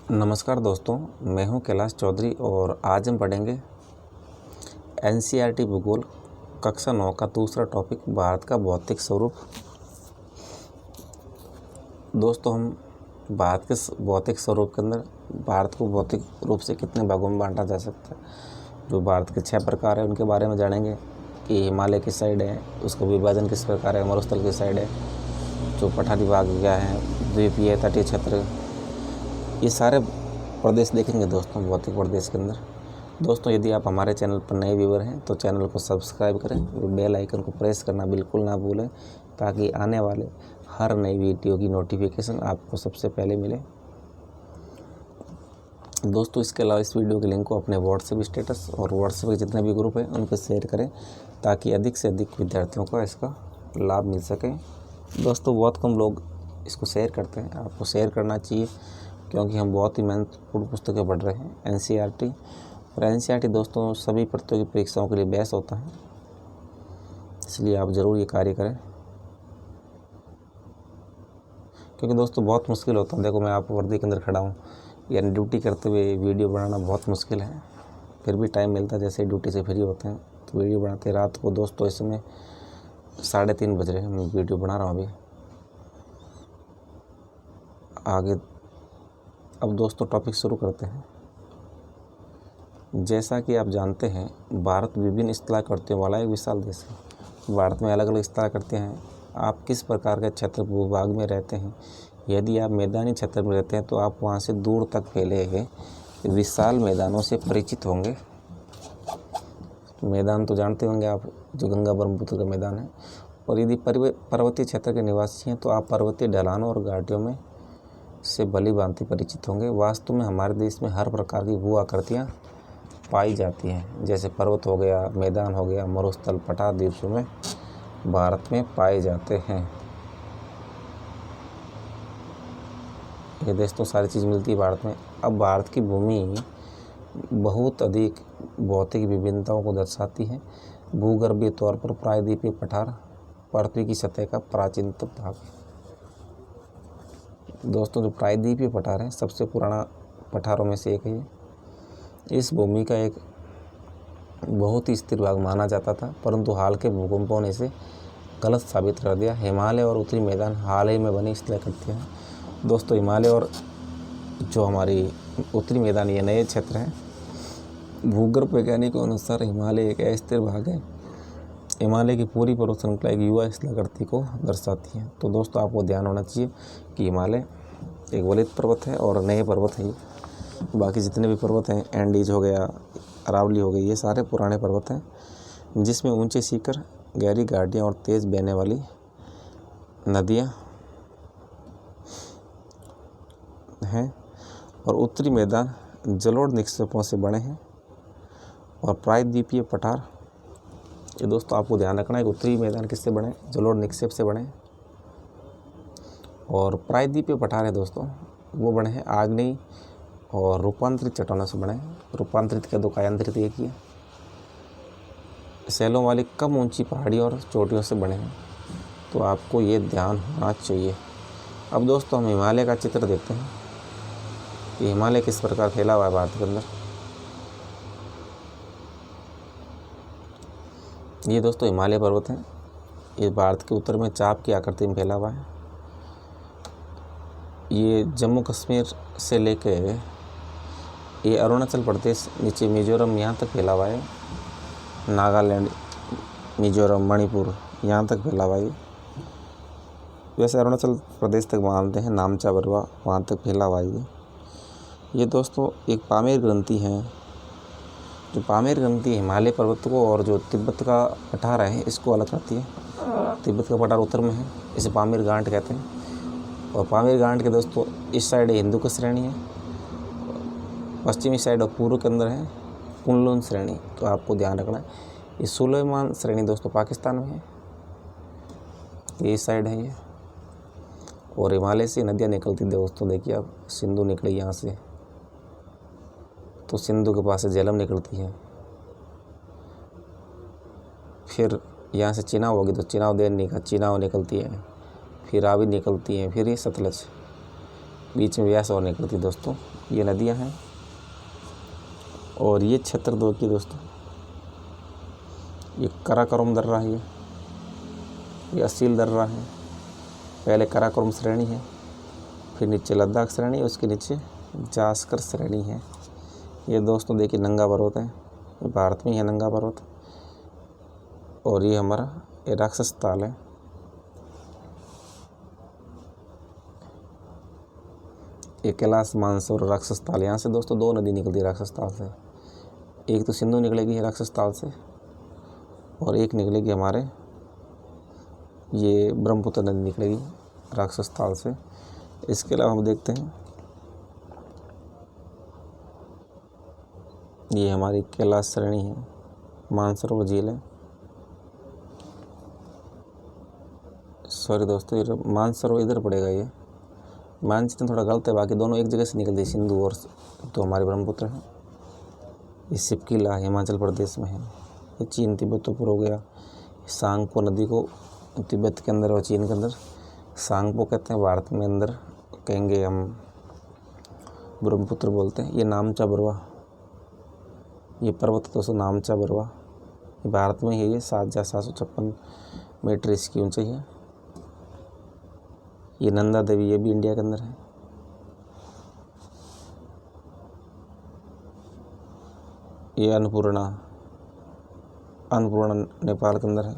नमस्कार दोस्तों, मैं हूं कैलाश चौधरी और आज हम पढ़ेंगे एनसीईआरटी भूगोल कक्षा 9 का दूसरा टॉपिक भारत का भौतिक स्वरूप। दोस्तों, हम भारत के भौतिक स्वरूप के अंदर भारत को भौतिक रूप से कितने भागों में बांटा जा सकता है। जो भारत के 6 प्रकार है उनके बारे में जानेंगे कि हिमालय किस साइड है, उसका विभाजन किस प्रकार है, मरुस्थल किस साइड है, जो पठारी भाग क्या है, द्वीपीय तटीय क्षेत्र, ये सारे प्रदेश देखेंगे दोस्तों भौतिक प्रदेश के अंदर। दोस्तों, यदि आप हमारे चैनल पर नए व्यूअर हैं तो चैनल को सब्सक्राइब करें और बेल आइकन को प्रेस करना बिल्कुल ना भूलें, ताकि आने वाले हर नई वीडियो की नोटिफिकेशन आपको सबसे पहले मिले। दोस्तों, इसके अलावा इस वीडियो के लिंक को अपने व्हाट्सएप स्टेटस और व्हाट्सएप के जितने भी ग्रुप हैं उन पर शेयर करें, ताकि अधिक से अधिक विद्यार्थियों को इसका लाभ मिल सके। दोस्तों, बहुत कम लोग इसको शेयर करते हैं, आपको शेयर करना चाहिए, क्योंकि हम बहुत ही महत्वपूर्ण पुस्तकें पढ़ रहे हैं एनसीईआरटी। और एनसीईआरटी दोस्तों सभी प्रतियोगी परीक्षाओं के लिए बेस्ट होता है, इसलिए आप ज़रूर ये कार्य करें, क्योंकि दोस्तों बहुत मुश्किल होता है। देखो, मैं आप वर्दी के अंदर खड़ा हूँ, यानी ड्यूटी करते हुए वीडियो बनाना बहुत मुश्किल है, फिर भी टाइम मिलता है। जैसे ही ड्यूटी से फ्री होते हैं तो वीडियो बनाते हैं। रात को दोस्तों इस समय 3:30 बज रहे हैं, मैं वीडियो बना रहा हूँ अभी आगे। अब दोस्तों टॉपिक शुरू करते हैं। जैसा कि आप जानते हैं, भारत विभिन्न स्थलाकृतियों वाला एक विशाल देश है। भारत में अलग अलग स्थलाकृतियाँ हैं। आप किस प्रकार के क्षेत्र भूभाग में रहते हैं? यदि आप मैदानी क्षेत्र में रहते हैं तो आप वहाँ से दूर तक फैले हुए विशाल मैदानों से परिचित होंगे। मैदान तो जानते होंगे आप, जो गंगा ब्रह्मपुत्र का मैदान है। और यदि पर्वतीय क्षेत्र के निवासी हैं तो आप पर्वतीय ढलानों और घाटियों में से भली भांति परिचित होंगे। वास्तव में हमारे देश में हर प्रकार की भू आकृतियाँ पाई जाती हैं, जैसे पर्वत हो गया, मैदान हो गया, मरुस्थल, पठार, द्वीप में भारत में पाए जाते हैं। ये देश तो सारी चीज़ मिलती है भारत में। अब भारत की भूमि बहुत अधिक भौतिक विभिन्नताओं को दर्शाती है। भूगर्भीय तौर पर प्रायद्वीपीय पठार पृथ्वी की सतह का प्राचीनतम भाग है। दोस्तों, जो प्रायद्वीपीय पठार है सबसे पुराना पठारों में से एक है। इस भूमि का एक बहुत ही स्थिर भाग माना जाता था, परंतु हाल के भूकंपों ने इसे गलत साबित कर दिया। हिमालय और उत्तरी मैदान हाल ही में बनी स्थलाकृतियाँ हैं। दोस्तों, हिमालय और जो हमारी उत्तरी मैदान ये नए क्षेत्र हैं। भूगर्भ वैज्ञानिकों के अनुसार हिमालय एक अस्थिर भाग है। हिमालय की पूरी पर्वत श्रृंखला एक युवा स्थलाकृति को दर्शाती है। तो दोस्तों, आपको ध्यान होना चाहिए कि हिमालय एक वलित पर्वत है और नए पर्वत है। बाकी जितने भी पर्वत हैं, एंडीज हो गया, अरावली हो गई, ये सारे पुराने पर्वत हैं, जिसमें ऊंचे शिखर, गहरी घाटियाँ और तेज़ बहने वाली नदियाँ हैं। और उत्तरी मैदान जलोढ़ निक्षेपों से बने हैं। और प्रायद्वीपीय पठार, ये दोस्तों आपको ध्यान रखना है कि उत्तरी मैदान किससे बने? जलोढ़ निक्षेप से बने। और प्रायद्वीपीय पठार है दोस्तों, वो बने हैं आग्नेय और रूपांतरित चट्टानों से बने हैं। रूपांतरित के दो कायांतरित एक ही है। सैलों वाली कम ऊंची पहाड़ियों और चोटियों से बने हैं। तो आपको ये ध्यान होना चाहिए। अब दोस्तों, हम हिमालय का चित्र देखते हैं कि हिमालय किस प्रकार फैला हुआ है भारत के अंदर। ये दोस्तों हिमालय पर्वत हैं। ये भारत के उत्तर में चाप की आकृति में फैला हुआ है। ये जम्मू कश्मीर से लेके ये अरुणाचल प्रदेश, नीचे मिजोरम, यहाँ तक फैला हुआ है। नागालैंड, मिजोरम, मणिपुर, यहाँ तक फैला हुआ है। वैसे अरुणाचल प्रदेश तक मानते हैं, नामचा बरवा, वहाँ तक फैला हुआ है। ये दोस्तों एक पामेर ग्रंथि है। जो पामेर ग्रंथि हिमालय पर्वत को और जो तिब्बत का पठार है इसको अलग करती है। तिब्बत का पठार उत्तर में है, इसे पामेर गांठ कहते हैं। और पामेर गांठ के दोस्तों इस साइड हिंदू की श्रेणी है, पश्चिमी साइड और पूर्व के अंदर है कुनलुन श्रेणी। तो आपको ध्यान रखना है, ये सुलेमान श्रेणी दोस्तों पाकिस्तान में है, ये इस साइड है ये। और हिमालय से नदियाँ निकलती दोस्तों, देखिए आप, सिंधु निकली यहाँ से, तो सिंधु के पास से झेलम निकलती है। फिर यहाँ से चिनाब होगी तो चिनाब चिनाब निकलती है, फिर रावी निकलती है, फिर ये सतलज, बीच में व्यास और निकलती दोस्तों। ये नदियाँ हैं और ये क्षेत्र 2 की दोस्तों। ये काराकोरम दर्रा है, ये असील दर्रा है। पहले काराकोरम श्रेणी है, फिर नीचे लद्दाख श्रेणी, उसके नीचे जास्कर श्रेणी है। ये दोस्तों देखिए नंगा पर्वत है, ये भारत में ही है नंगा पर्वत। और ये हमारा ये राक्षस ताल है। ये कैलाश मानसरोवर राक्षस ताल, यहाँ से दोस्तों 2 नदी निकलती है राक्षस ताल से। एक तो सिंधु निकलेगी राक्षस ताल से और एक निकलेगी हमारे ये ब्रह्मपुत्र नदी निकलेगी राक्षस ताल से। इसके अलावा हम देखते हैं ये हमारी कैलाश श्रेणी है, मानसरोवर झील है। सॉरी दोस्तों, ये मानसरोवर इधर पड़ेगा। ये मानचित्र थोड़ा गलत है, बाकी दोनों एक जगह से निकलती है, सिंधु और तो हमारे ब्रह्मपुत्र है। ये सिपकिला हिमाचल प्रदेश में है। ये चीन तिब्बत ऊपर हो गया। सांगपो नदी को तिब्बत के अंदर और चीन के अंदर सांगपो कहते हैं, भारत में अंदर कहेंगे हम ब्रह्मपुत्र बोलते हैं। ये नामचा बरवा, ये पर्वत दोस्तों नामचा बरवा, ये भारत में ही है। 7,756 मीटर इसकी ऊंचाई है। ये नंदा देवी, ये भी इंडिया के अंदर है। ये अन्नपूर्णा नेपाल के अंदर है।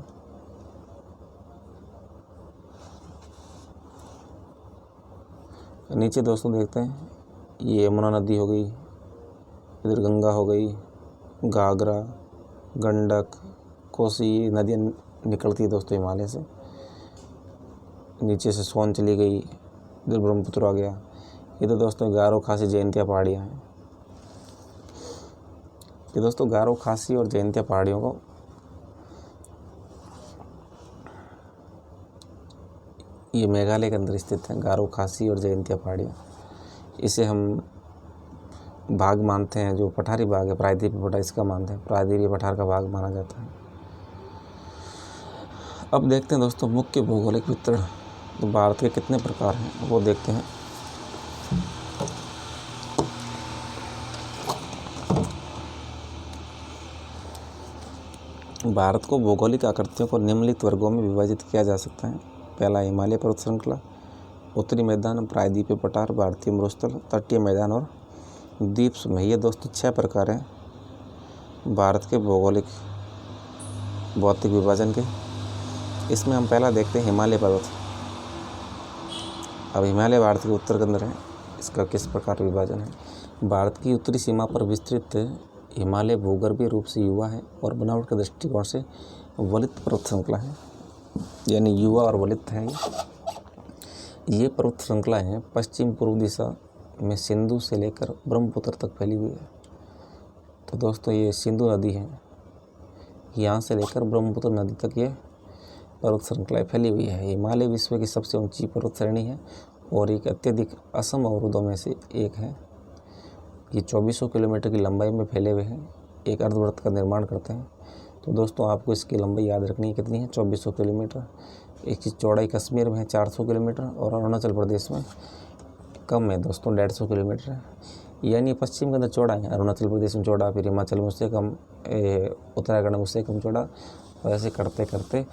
नीचे दोस्तों देखते हैं ये यमुना नदी हो गई, इधर गंगा हो गई, घाघरा, गंडक, कोसी, ये नदियाँ निकलती है दोस्तों हिमालय से। नीचे से सोन चली गई, इधर ब्रह्मपुत्र आ गया। इधर दोस्तों गारो खासी जयंतिया पहाड़ियाँ हैं। ये दोस्तों गारो खासी और जयंतिया पहाड़ियों को ये मेघालय के अंदर स्थित है, गारो खासी और जयंतिया पहाड़ियाँ। इसे हम भाग मानते हैं, जो पठारी भाग है, प्रायद्वीपीय पठार इसका मानते हैं, प्रायद्वीपीय पठार का भाग माना जाता है। अब देखते हैं दोस्तों मुख्य भौगोलिक वितरण, तो भारत के कितने प्रकार हैं वो देखते हैं। भारत को भौगोलिक आकृतियों को निम्नलिखित वर्गों में विभाजित किया जा सकता है। पहला हिमालय पर्वत श्रृंखला, उत्तरी मैदान, प्रायद्वीपीय पठार, भारतीय मरुस्थल, तटीय मैदान और द्वीप समूह। ये दोस्तों 6 प्रकार हैं भारत के भौगोलिक भौतिक विभाजन के। इसमें हम पहला देखते हैं हिमालय पर्वत। अब हिमालय भारत के उत्तर के अंदर है, इसका किस प्रकार विभाजन है। भारत की उत्तरी सीमा पर विस्तृत हिमालय भूगर्भीय रूप से युवा है और बनावट के दृष्टिकोण से वलित पर्वत श्रृंखला है, यानी युवा और वलित है। ये पर्वत श्रृंखलाएँ हैं पश्चिम पूर्व दिशा में सिंधु से लेकर ब्रह्मपुत्र तक फैली हुई है। तो दोस्तों ये सिंधु नदी है, यहाँ से लेकर ब्रह्मपुत्र नदी तक ये पर्वत श्रृंखलाएँ फैली हुई है। हिमालय विश्व की सबसे ऊंची पर्वत श्रेणी है और एक अत्यधिक असम अवरोधों में से एक है। ये 2400 किलोमीटर की लंबाई में फैले हुए हैं, एक अर्धवृत्त का निर्माण करते हैं। तो दोस्तों आपको इसकी लंबाई याद रखनी है, कितनी है, 2400 किलोमीटर। इसकी चौड़ाई कश्मीर में है 400 किलोमीटर और अरुणाचल प्रदेश में कम है दोस्तों, 150 किलोमीटर है। यानी पश्चिम के अंदर चौड़ा है, अरुणाचल प्रदेश में चौड़ा, फिर हिमाचल में उससे कम, उत्तराखंड में उससे कम चौड़ा, और ऐसे करते करते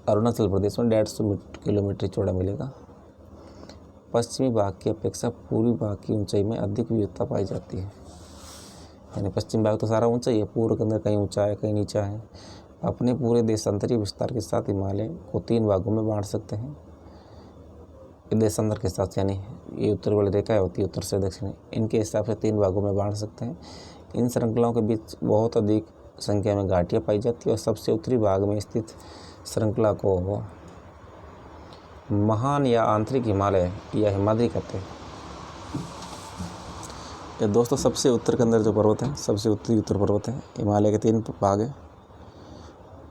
अरुणाचल प्रदेश में 150 किलोमीटर चौड़ा मिलेगा। पश्चिमी भाग की अपेक्षा पूर्वी भाग की ऊंचाई में अधिक विविधता पाई जाती है। यानी पश्चिम भाग तो सारा ऊंचा ही है, पूर्व के अंदर कहीं ऊंचा है कहीं नीचा है। अपने पूरे देशांतरीय विस्तार के साथ हिमालय को 3 भागों में बांट सकते हैं। देशांतर के साथ, यानी ये उत्तर वाली रेखा होती है उत्तर से दक्षिण, इनके हिसाब से 3 भागों में बांट सकते हैं। इन श्रृंखलाओं के बीच बहुत अधिक संख्या में घाटियाँ पाई जाती है और सबसे उत्तरी भाग में स्थित श्रृंखला को महान या आंतरिक हिमालय या हिमाद्री कहते हैं। ये दोस्तों सबसे उत्तर के अंदर जो पर्वत है, सबसे उत्तरी उत्तर पर्वत है। हिमालय के 3 भाग है।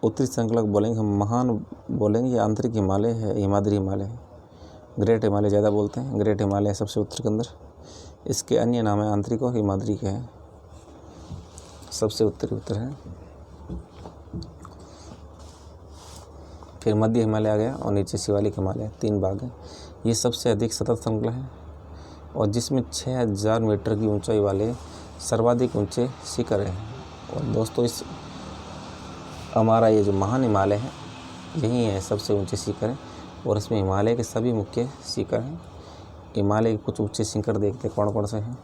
उत्तरी श्रृंखला को बोलेंगे हम महान बोलेंगे, या आंतरिक हिमालय है, हिमाद्री हिमालय है। ग्रेट हिमालय ज़्यादा बोलते हैं, ग्रेट हिमालय सबसे उत्तर के अंदर। इसके अन्य नाम है आंतरिक और हिमाद्री के हैं। सबसे उत्तरी उत्तर है। फिर मध्य हिमालय आ गया और नीचे शिवालिक हिमालय, 3 भाग है। ये सबसे अधिक सतत श्रृंखला है। और जिसमें 6000 मीटर की ऊंचाई वाले सर्वाधिक ऊंचे शिखर हैं। और दोस्तों इस हमारा ये जो महान हिमालय है यही है सबसे ऊंचे शिखर है, और इसमें हिमालय के सभी मुख्य शिखर हैं। हिमालय के कुछ ऊंचे शिखर देखते कौन कौन से हैं।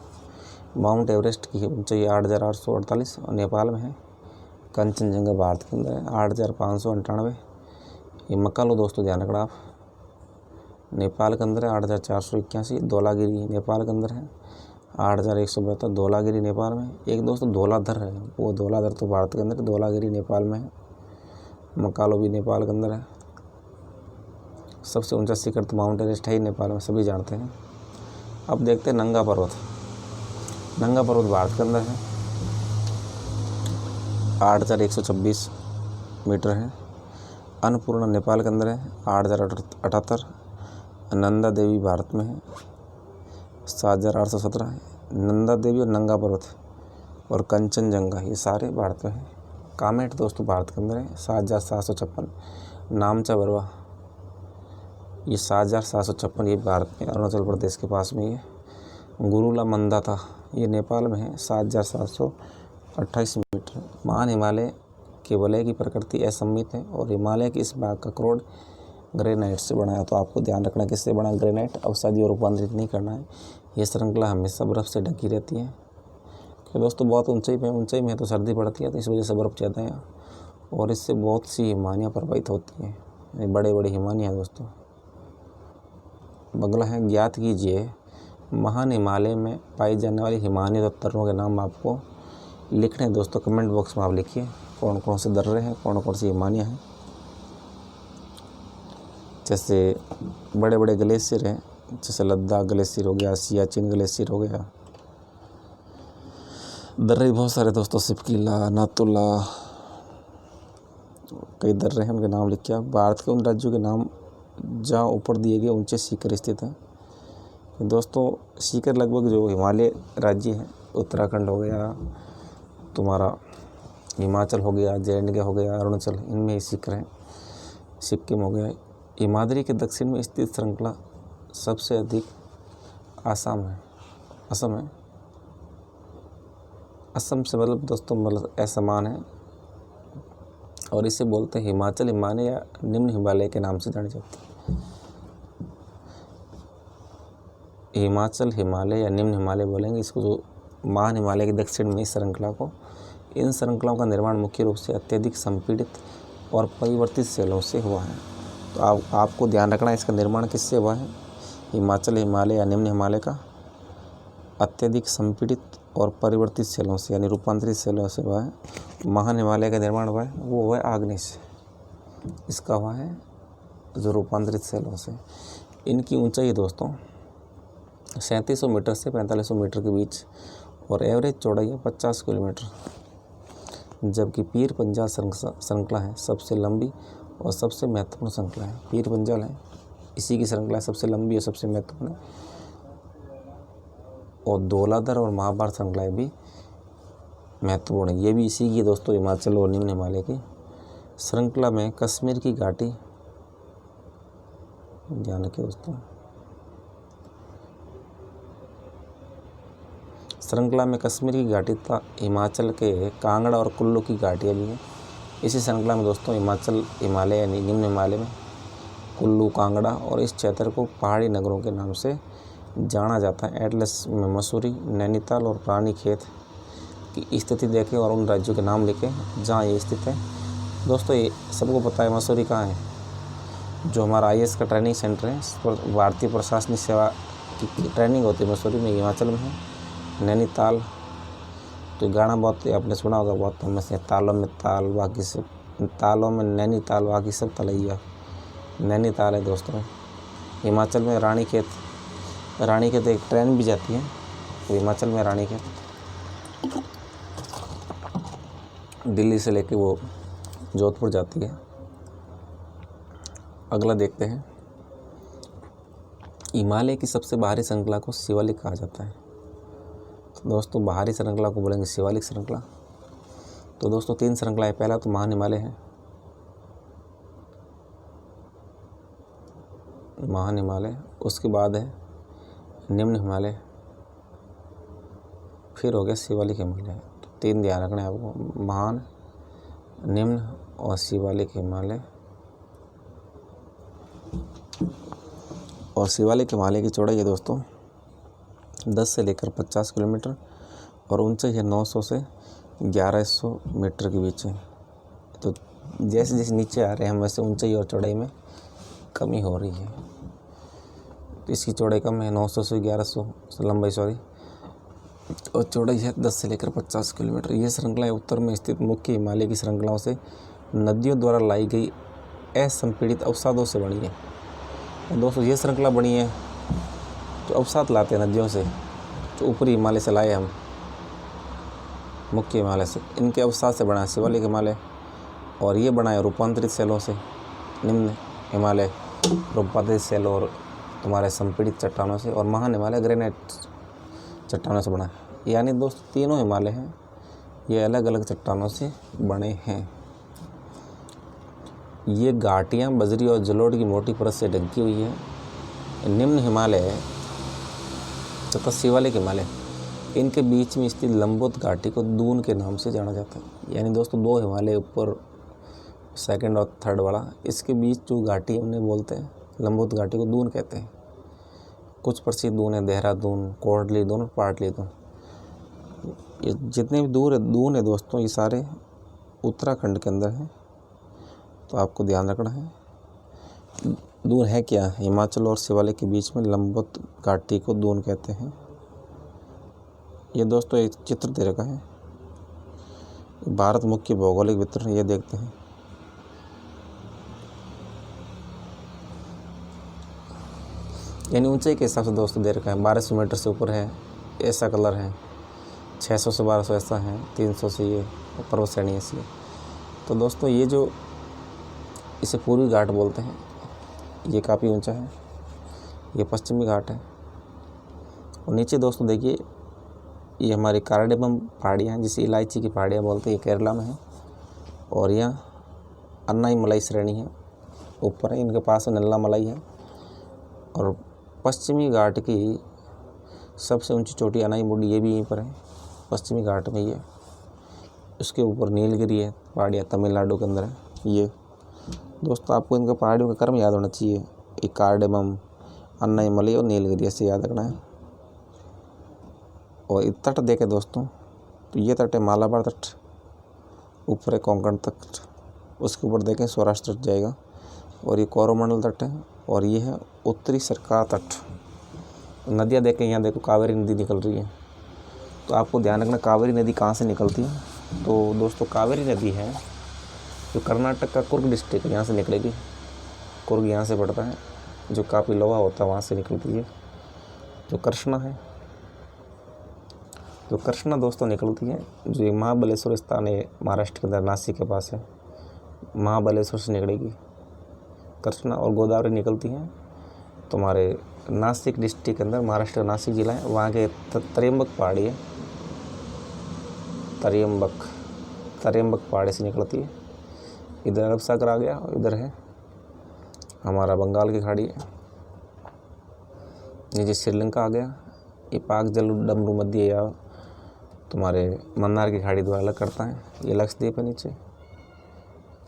माउंट एवरेस्ट की ऊंचाई 8848 और नेपाल में है। कंचनजंगा भारत के अंदर है 8598। ये मकालो दोस्तों ध्यान रखना आप, नेपाल के अंदर है 8481। धौलागिरी नेपाल के अंदर है 8172। धौलागिरी नेपाल में। एक दोस्तों धौलाधर है, वो धौलाधर तो भारत के अंदर है, धौलागिरी नेपाल में है। मकालो भी नेपाल के अंदर है। सबसे ऊंचा शिखर तो माउंट एवरेस्ट है ही नेपाल में, सभी जानते हैं। अब देखते हैं नंगा पर्वत। नंगा पर्वत भारत के अंदर है 8126 मीटर है। अन्नपूर्णा नेपाल के अंदर है 8078। नंदा देवी भारत में है 7817 है। नंदा देवी और नंगा पर्वत और कंचनजंगा ये सारे भारत में हैं। कामेट दोस्तों भारत के अंदर है 7756। नामचा बरवा ये 7756 ये भारत में अरुणाचल प्रदेश के पास में ही है। गुरुला मंदाता ये नेपाल में है 7728 मीटर। महान हिमालय के वलय की प्रकृति असममित है और हिमालय के इस भाग का क्रोड ग्रेनाइट से बना है। तो आपको ध्यान रखना किससे बना, ग्रेनाइट। अवसादी और रूपांतरित नहीं करना है। ये श्रृंखला हमेशा बर्फ़ से ढकी रहती है। तो दोस्तों बहुत ऊंचाई में तो सर्दी पड़ती है, तो इस वजह से बर्फ़ ज़्यादा है और इससे बहुत सी हिमानियाँ प्रभावित होती हैं। ये बड़े बड़े हिमानियाँ हैं दोस्तों। अगला है ज्ञात कीजिए महान हिमालय में पाई जाने वाली हिमालय दर्रों के नाम आपको लिखने हैं दोस्तों। कमेंट बॉक्स में आप लिखिए कौन कौन से दर्रे हैं, कौन कौन सी हिमानियाँ हैं। जैसे बड़े बड़े ग्लेशियर हैं, जैसे लद्दाख ग्लेशियर हो गया, सियाचिन ग्लेशियर हो गया। दर्रे बहुत सारे दोस्तों, सिपकीला, नाथुला, कई दर्रे हैं, उनके नाम लिखिए आप। भारत के उन राज्यों के नाम जहाँ ऊपर दिए गए ऊंचे शिखर स्थित हैं। दोस्तों शिखर लगभग जो हिमालय राज्य हैं, उत्तराखंड हो गया, तुम्हारा हिमाचल हो गया, JNK हो गया, अरुणाचल, इनमें ही शिखर हैं। सिक्किम हो गया। हिमाद्री के दक्षिण में स्थित श्रृंखला सबसे अधिक असम है। असम से मतलब दोस्तों मतलब असमान है और इसे बोलते हैं हिमाचल हिमालय या निम्न हिमालय के नाम से जाने जाते हैं। हिमाचल हिमालय या निम्न हिमालय बोलेंगे इसको, जो महान हिमालय के दक्षिण में इस श्रृंखला को। इन श्रृंखलाओं का निर्माण मुख्य रूप से अत्यधिक संपीड़ित और परिवर्तित शैलों से हुआ है। तो आपको ध्यान रखना है इसका निर्माण किससे हुआ है। हिमाचल हिमालय या निम्न हिमालय का अत्यधिक संपीड़ित और परिवर्तित शैलों से यानी रूपांतरित शैलों से हुआ है। महान हिमालय का निर्माण हुआ है वो हुआ है आग्नेय से, इसका हुआ है जो रूपांतरित शैलों से। इनकी ऊंचाई दोस्तों 3700 मीटर से 4500 मीटर के बीच और एवरेज चौड़ाई है 50 किलोमीटर। जबकि पीर पंजाल श्रृंखला है सबसे लंबी और सबसे महत्वपूर्ण श्रृंखला है। पीर पंजाल है, इसी की श्रृंखला सबसे लंबी और सबसे महत्वपूर्ण है। और धौलाधर और महाभारत श्रृंखलाएँ भी महत्वपूर्ण है, ये भी इसी की दोस्तों, हिमाचल और निम्न हिमालय की श्रृंखला में कश्मीर की घाटी, ध्यान रखिए दोस्तों, श्रृंखला में कश्मीर की घाटी तथा हिमाचल के कांगड़ा और कुल्लू की घाटियाँ भी हैं। इसी श्रृंखला में दोस्तों हिमाचल हिमालय यानी निम्न हिमालय में कुल्लू, कांगड़ा और इस क्षेत्र को पहाड़ी नगरों के नाम से जाना जाता है। एटलस में मसूरी, नैनीताल और रानीखेत की स्थिति देखें और उन राज्यों के नाम लिखें जहाँ ये स्थित है। दोस्तों ये सबको पता है मसूरी कहाँ है, जो हमारा IAS का ट्रेनिंग सेंटर है, भारतीय प्रशासनिक सेवा की ट्रेनिंग होती है मसूरी में, हिमाचल में है। नैनीताल तो गाना बहुत आपने सुना होगा, बहुत हम से तालों में ताल, बाकी सब तालों में नैनीताल, बाकी सब तलैया, नैनीताल है दोस्तों। हिमाचल में रानीखेत एक ट्रेन भी जाती है, तो हिमाचल में रानीखेत दिल्ली से लेके वो जोधपुर जाती है। अगला देखते हैं, हिमालय की सबसे बाहरी श्रृंखला को शिवालिक कहा जाता है। तो दोस्तों बाहरी श्रृंखला को बोलेंगे शिवालिक श्रृंखला। तो दोस्तों 3 श्रृंखला है। पहला तो महान हिमालय है, महान हिमालय, उसके बाद है निम्न हिमालय, फिर हो गया शिवालिक हिमालय। तो 3 ध्यान रखना है आपको, महान, निम्न और शिवालिक हिमालय। और शिवालिक हिमालय की चौड़ाई है दोस्तों 10 से लेकर 50 किलोमीटर और ऊंचाई है 900 से 1100 मीटर के बीच है। तो जैसे जैसे नीचे आ रहे हैं हम वैसे ऊंचाई और चौड़ाई में कमी हो रही है। तो इसकी चौड़ाई कम है 900 से 1100 लंबाई सॉरी, और चौड़ाई है 10 से लेकर 50 किलोमीटर। ये श्रृंखला उत्तर में स्थित मुख्य हिमालय की श्रृंखलाओं से नदियों द्वारा लाई गई असंपीड़ित अवसादों से बनी है। और दोस्तों ये श्रृंखला बनी है तो अवसाद लाते हैं नदियों से, तो ऊपरी हिमालय से लाए हम, मुख्य हिमालय से, इनके अवसाद से बना है शिवालिक हिमालय। और ये बना है रूपांतरित सेलों से, निम्न हिमालय रूपांतरित सेलों और तुम्हारे संपीड़ित चट्टानों से, और महान हिमालय ग्रेनाइट चट्टानों से बना है। यानी दोस्तों तीनों हिमालय हैं ये अलग अलग चट्टानों से बने हैं। ये घाटियाँ बजरी और जलोढ़ की मोटी परत से ढकी हुई है। निम्न हिमालय तथा शिवालिक हिमालय, इनके बीच में स्थित लंबोत घाटी को दून के नाम से जाना जाता है। यानी दोस्तों 2 हिमालय ऊपर, सेकंड और थर्ड वाला, इसके बीच जो घाटी उन्हें बोलते हैं लंबोत घाटी को दून कहते हैं। कुछ प्रसिद्ध दून है, देहरादून, कोटली दून, पाटली दून। ये जितने भी दून है दोस्तों ये सारे उत्तराखंड के अंदर हैं, तो आपको ध्यान रखना है। दून है क्या? हिमाचल और शिवालिक के बीच में लंबोत घाटी को दून कहते हैं। ये दोस्तों एक चित्र दे रखा है, भारत मुख्य भौगोलिक वितरण, ये देखते हैं। यानी ऊंचाई के हिसाब से दोस्तों दे रखा है, 1200 मीटर से ऊपर है ऐसा कलर है, 600 से 1200 ऐसा है, 300 से ये पर्वत श्रेणी ऐसी है। तो दोस्तों ये जो इसे पूर्वी घाट बोलते हैं, ये काफ़ी ऊंचा है। ये पश्चिमी घाट है। और नीचे दोस्तों देखिए ये हमारी कार्डेमम पहाड़ियाँ हैं, जिसे इलायची की पहाड़ियाँ बोलते हैं, ये केरला में है। और यहाँ अन्नाई मलाई श्रेणी है, ऊपर है, इनके पास नल्ला मलाई है। और पश्चिमी घाट की सबसे ऊंची चोटी अनाई मुडी, ये भी यहीं पर है, पश्चिमी घाट में ही है। उसके ऊपर नीलगिरी है, पहाड़ियाँ तमिलनाडु के अंदर है। ये दोस्तों आपको इनका पहाड़ियों का क्रम याद होना चाहिए, ये कार्डेमम, अन्नाई मलई और नीलगिरी, ऐसे याद रखना है। और तट देखे दोस्तों तो ये तट है मालाबार तट, ऊपर है कोंकण तट, उसके ऊपर देखें सौराष्ट्र तट जाएगा। और ये कोरोमंडल तट है, और ये है उत्तरी सरकार तट। नदियाँ देखें, यहाँ देखो कावेरी नदी निकल रही है। तो आपको ध्यान रखना कावेरी नदी कहाँ से निकलती है। तो दोस्तों कावेरी नदी है जो कर्नाटक का कुर्ग डिस्ट्रिक्ट, यहाँ से निकलेगी। कुर्ग यहाँ से पड़ता है, जो काफ़ी लोहा होता है वहाँ से निकलती है। जो कृष्णा है, तो कृष्णा दोस्तों निकलती है जो महाबलेश्वर स्थान है महाराष्ट्र के अंदर, नासिक के पास है, महाबलेश्वर से निकलेगी कृष्णा। और गोदावरी निकलती है तुम्हारे नासिक डिस्ट्रिक्ट के अंदर, महाराष्ट्र का नासिक जिला है, वहाँ के त्र्यंबक पहाड़ी है, त्र्यंबक पहाड़ी से निकलती है। इधर अरब सागर आ गया, और इधर है हमारा बंगाल की खाड़ी है, नीचे श्रीलंका आ गया। ये पाक जल डमरू मध्य या तुम्हारे मन्नार की खाड़ी द्वारा अलग करता है। ये लक्षद्वीप है नीचे,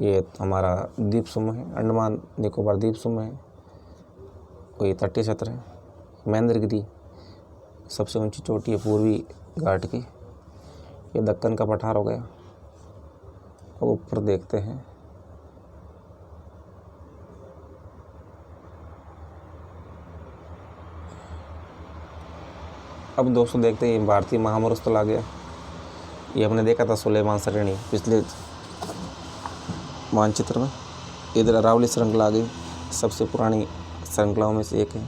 ये हमारा द्वीप समूह है, अंडमान निकोबार द्वीप समूह है। कोई तटीय क्षेत्र है। महेंद्रगिरी सबसे ऊंची चोटी है पूर्वी घाट की। ये दक्कन का पठार हो गया। अब ऊपर देखते हैं, अब दोस्तों देखते हैं भारतीय महामरुस्थल आ गया। ये हमने देखा था सुलेमान श्रेणी पिछले मानचित्र में। इधर अरावली श्रृंखला आ गई, सबसे पुरानी श्रृंखलाओं में से एक है।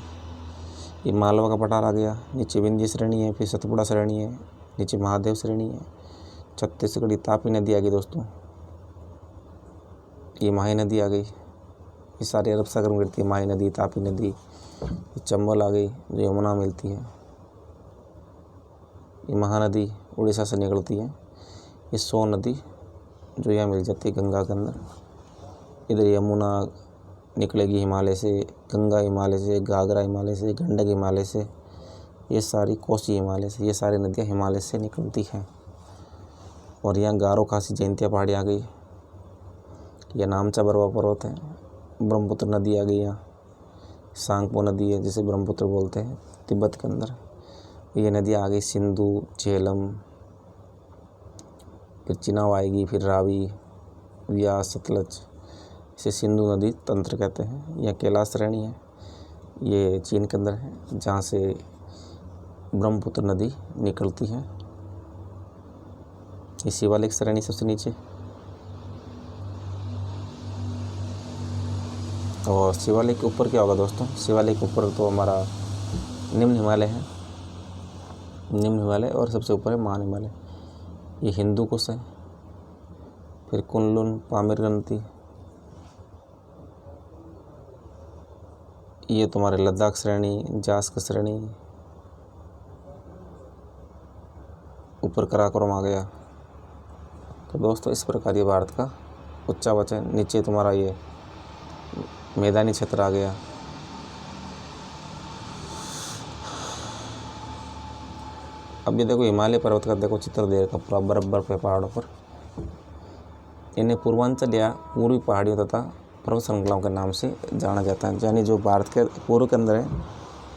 ये मालवा का पठार आ गया, नीचे विंध्य श्रेणी है, फिर सतपुड़ा श्रेणी है, नीचे महादेव श्रेणी है। छत्तीसगढ़ी तापी नदी आ गई दोस्तों, ये माही नदी आ गई। ये सारी अरब सागर में गिरती है, माही नदी, तापी नदी। ये चंबल आ गई जो यमुना मिलती है। ये महानदी उड़ीसा से निकलती है। ये सोन नदी जो यहाँ मिल जाती है गंगा के अंदर। इधर यमुना निकलेगी हिमालय से, गंगा हिमालय से, घाघरा हिमालय से, गंडक हिमालय से, ये सारी कोसी हिमालय से, ये सारी नदियाँ हिमालय से निकलती हैं। और यहाँ गारो खासी जयंतिया पहाड़ी आ गई, यह नामचा बरवा पर्वत है, ब्रह्मपुत्र नदी आ गई यहाँ, सांगपो नदी है जिसे ब्रह्मपुत्र बोलते हैं तिब्बत के अंदर। ये नदियाँ आ गई सिंधु, झेलम, फिर चिनाब आएगी, फिर रावी, व्यास, सतलज, इसे सिंधु नदी तंत्र कहते हैं। यह कैलाश श्रेणी है, ये चीन के अंदर है जहाँ से ब्रह्मपुत्र नदी निकलती है। ये शिवालिक श्रेणी सबसे नीचे, और शिवालिक के ऊपर क्या होगा दोस्तों? शिवालिक के ऊपर तो हमारा निम्न हिमालय है, निम्न हिमालय, और सबसे ऊपर है महान हिमालय। ये हिंदू कुश है, फिर कुनलुन, पामीरगंती, ये तुम्हारे लद्दाख श्रेणी, जास्क श्रेणी, ऊपर कराकोरम आ गया। तो दोस्तों इस प्रकार ये भारत का उच्चावच है। नीचे तुम्हारा ये मैदानी क्षेत्र आ गया। अब ये देखो हिमालय पर्वत का देखो चित्र दे रखा पूरा बर्फ पे पहाड़ों पर। इन्हें पूर्वांचल या पूर्वी पहाड़ियों तथा पर्वत श्रृंखलाओं के नाम से जाना जाता है। यानी जो भारत के पूर्व के अंदर है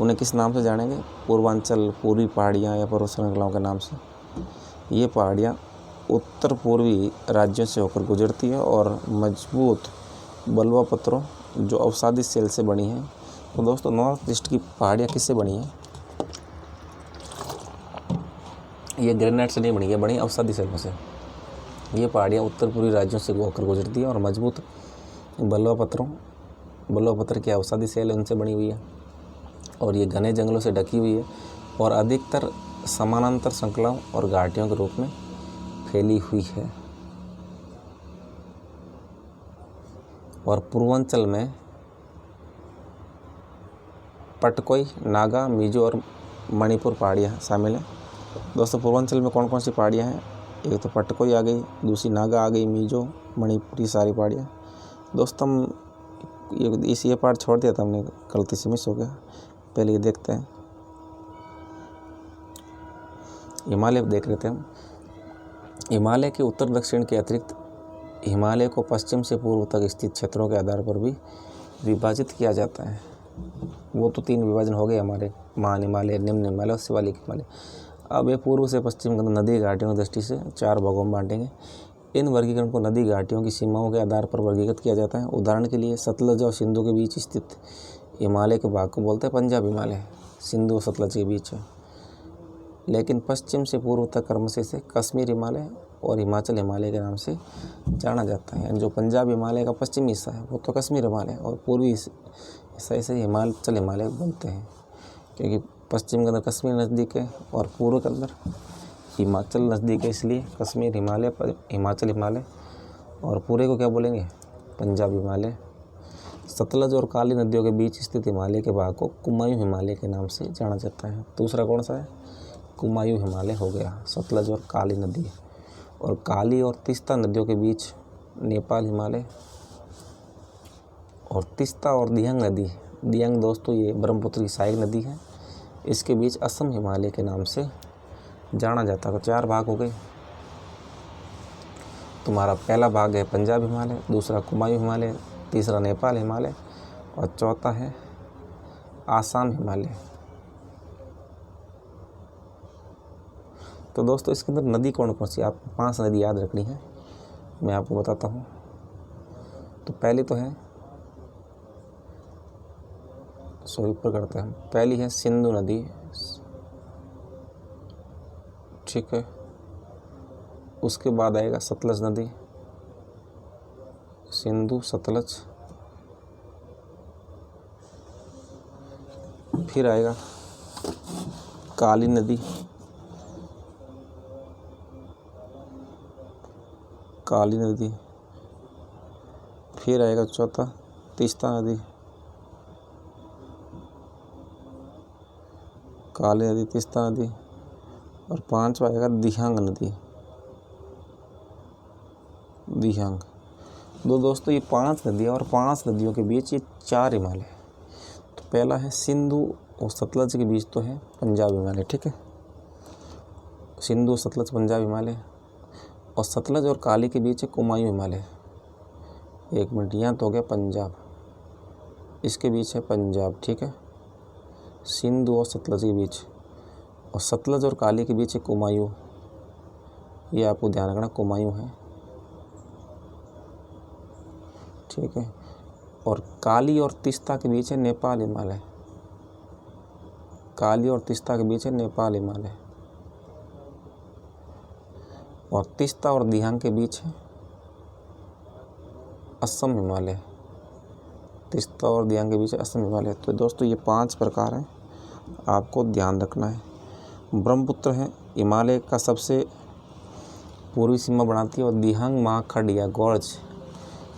उन्हें किस नाम से जानेंगे? पूर्वांचल, पूर्वी पहाड़ियाँ या पर्वत श्रृंखलाओं के नाम से। ये पहाड़ियाँ उत्तर पूर्वी राज्यों से होकर गुजरती है और मजबूत बलुआ पत्थरों जो अवसादी सेल से बनी है। तो दोस्तों नॉर्थ ईस्ट की पहाड़ियाँ किससे बनी हैं? ये ग्रेनाइट से नहीं बनी है, बनी अवसादी सेलों से। ये पहाड़ियाँ उत्तर पूर्वी राज्यों से होकर गुजरती है और मजबूत बलुआ पत्थर की अवसादी सेल उनसे बनी हुई है, और ये घने जंगलों से ढकी हुई है और अधिकतर समानांतर श्रृंखलाओं और घाटियों के रूप में फैली हुई है। और पूर्वांचल में पटकोई, नागा, मिजो और मणिपुर पहाड़ियाँ शामिल हैं। दोस्तों पूर्वांचल में कौन कौन सी पहाड़ियाँ हैं? एक तो पटकोई आ गई, दूसरी नागा आ गई, मिजो, मणिपुर, ये सारी पहाड़ियाँ। दोस्तों हम ये पार्ट छोड़ दिया था हमने, गलती से मिस हो गया। पहले ये देखते हैं, हिमालय देख रहे थे हम। हिमालय के उत्तर दक्षिण के अतिरिक्त हिमालय को पश्चिम से पूर्व तक स्थित क्षेत्रों के आधार पर भी विभाजित किया जाता है। वो तो 3 विभाजन हो गए हमारे, महान हिमालय, निम्न हिमालय और शिवालिक हिमालय। अब ये पूर्व से पश्चिम नदी घाटियों की दृष्टि से 4 भागों में बांटेंगे। इन वर्गीकरण को नदी घाटियों की सीमाओं के आधार पर वर्गीकृत किया जाता है। उदाहरण के लिए सतलज और सिंधु के बीच स्थित हिमालय के भाग को बोलते हैं पंजाब हिमालय, सिंधु और सतलज के बीच है। लेकिन पश्चिम से पूर्व तक क्रमशः से कश्मीर हिमालय और हिमाचल हिमालय के नाम से जाना जाता है। यानी जो पंजाब हिमालय का पश्चिमी हिस्सा है वो तो कश्मीर हिमालय, और पूर्वी हिस्सा से हिमाचल हिमालय बोलते हैं, क्योंकि पश्चिम के अंदर कश्मीर नज़दीक है और पूर्व के अंदर हिमाचल नज़दीक है, इसलिए कश्मीर हिमालय, हिमाचल हिमालय, और पूरे को क्या बोलेंगे? पंजाब हिमालय। सतलज और काली नदियों के बीच स्थित हिमालय के भाग को कुमायूं हिमालय के नाम से जाना जाता है। दूसरा कौन सा है? कुमायूं हिमालय हो गया, सतलज और काली नदी। और काली और तीस्ता नदियों के बीच नेपाल हिमालय, और तीस्ता और दियांग नदी, दियांग दोस्तों ये ब्रह्मपुत्र की सहायक नदी है, इसके बीच असम हिमालय के नाम से जाना जाता है। तो 4 भाग हो गए। तुम्हारा पहला भाग है पंजाब हिमालय, दूसरा कुमायूं हिमालय, तीसरा नेपाल हिमालय, और चौथा है आसाम हिमालय। तो दोस्तों इसके अंदर नदी कौन कौन सी? आपको 5 नदी याद रखनी है, मैं आपको बताता हूँ। तो पहली तो है, ऊपर करते हैं, पहली है सिंधु नदी, ठीक है। उसके बाद आएगा सतलज नदी, सिंधु, सतलज, फिर आएगा काली नदी, काली नदी, फिर आएगा चौथा तीस्ता नदी, काली नदी, तीस्ता नदी, और 5वां आएगा दियांग नदी, दियांग। दोस्तों ये 5 नदियाँ और 5 नदियों के बीच ये 4 हिमालय। तो पहला है सिंधु और सतलज के बीच तो है पंजाब हिमालय, ठीक है। सिंधु, सतलज, पंजाब हिमालय। और सतलज और काली के बीच है कुमायूं हिमालय। 1 मिनट, यहाँ तो हो गया पंजाब, इसके बीच है पंजाब, ठीक है। सिंधु और सतलज के बीच, और सतलज और काली के बीच है कुमायूं, ये आपको ध्यान रखना, कुमायूं है, ठीक है। और काली और तीस्ता के बीच है नेपाल हिमालय। काली और तीस्ता के बीच है नेपाल हिमालय। और तीस्ता और दिहांग के बीच है असम हिमालय। तीस्ता और दिहांग के बीच है असम हिमालय। तो दोस्तों ये 5 प्रकार हैं, आपको ध्यान रखना है। ब्रह्मपुत्र है हिमालय का सबसे पूर्वी सीमा बनाती है, और दिहांग महाखंड या गॉर्ज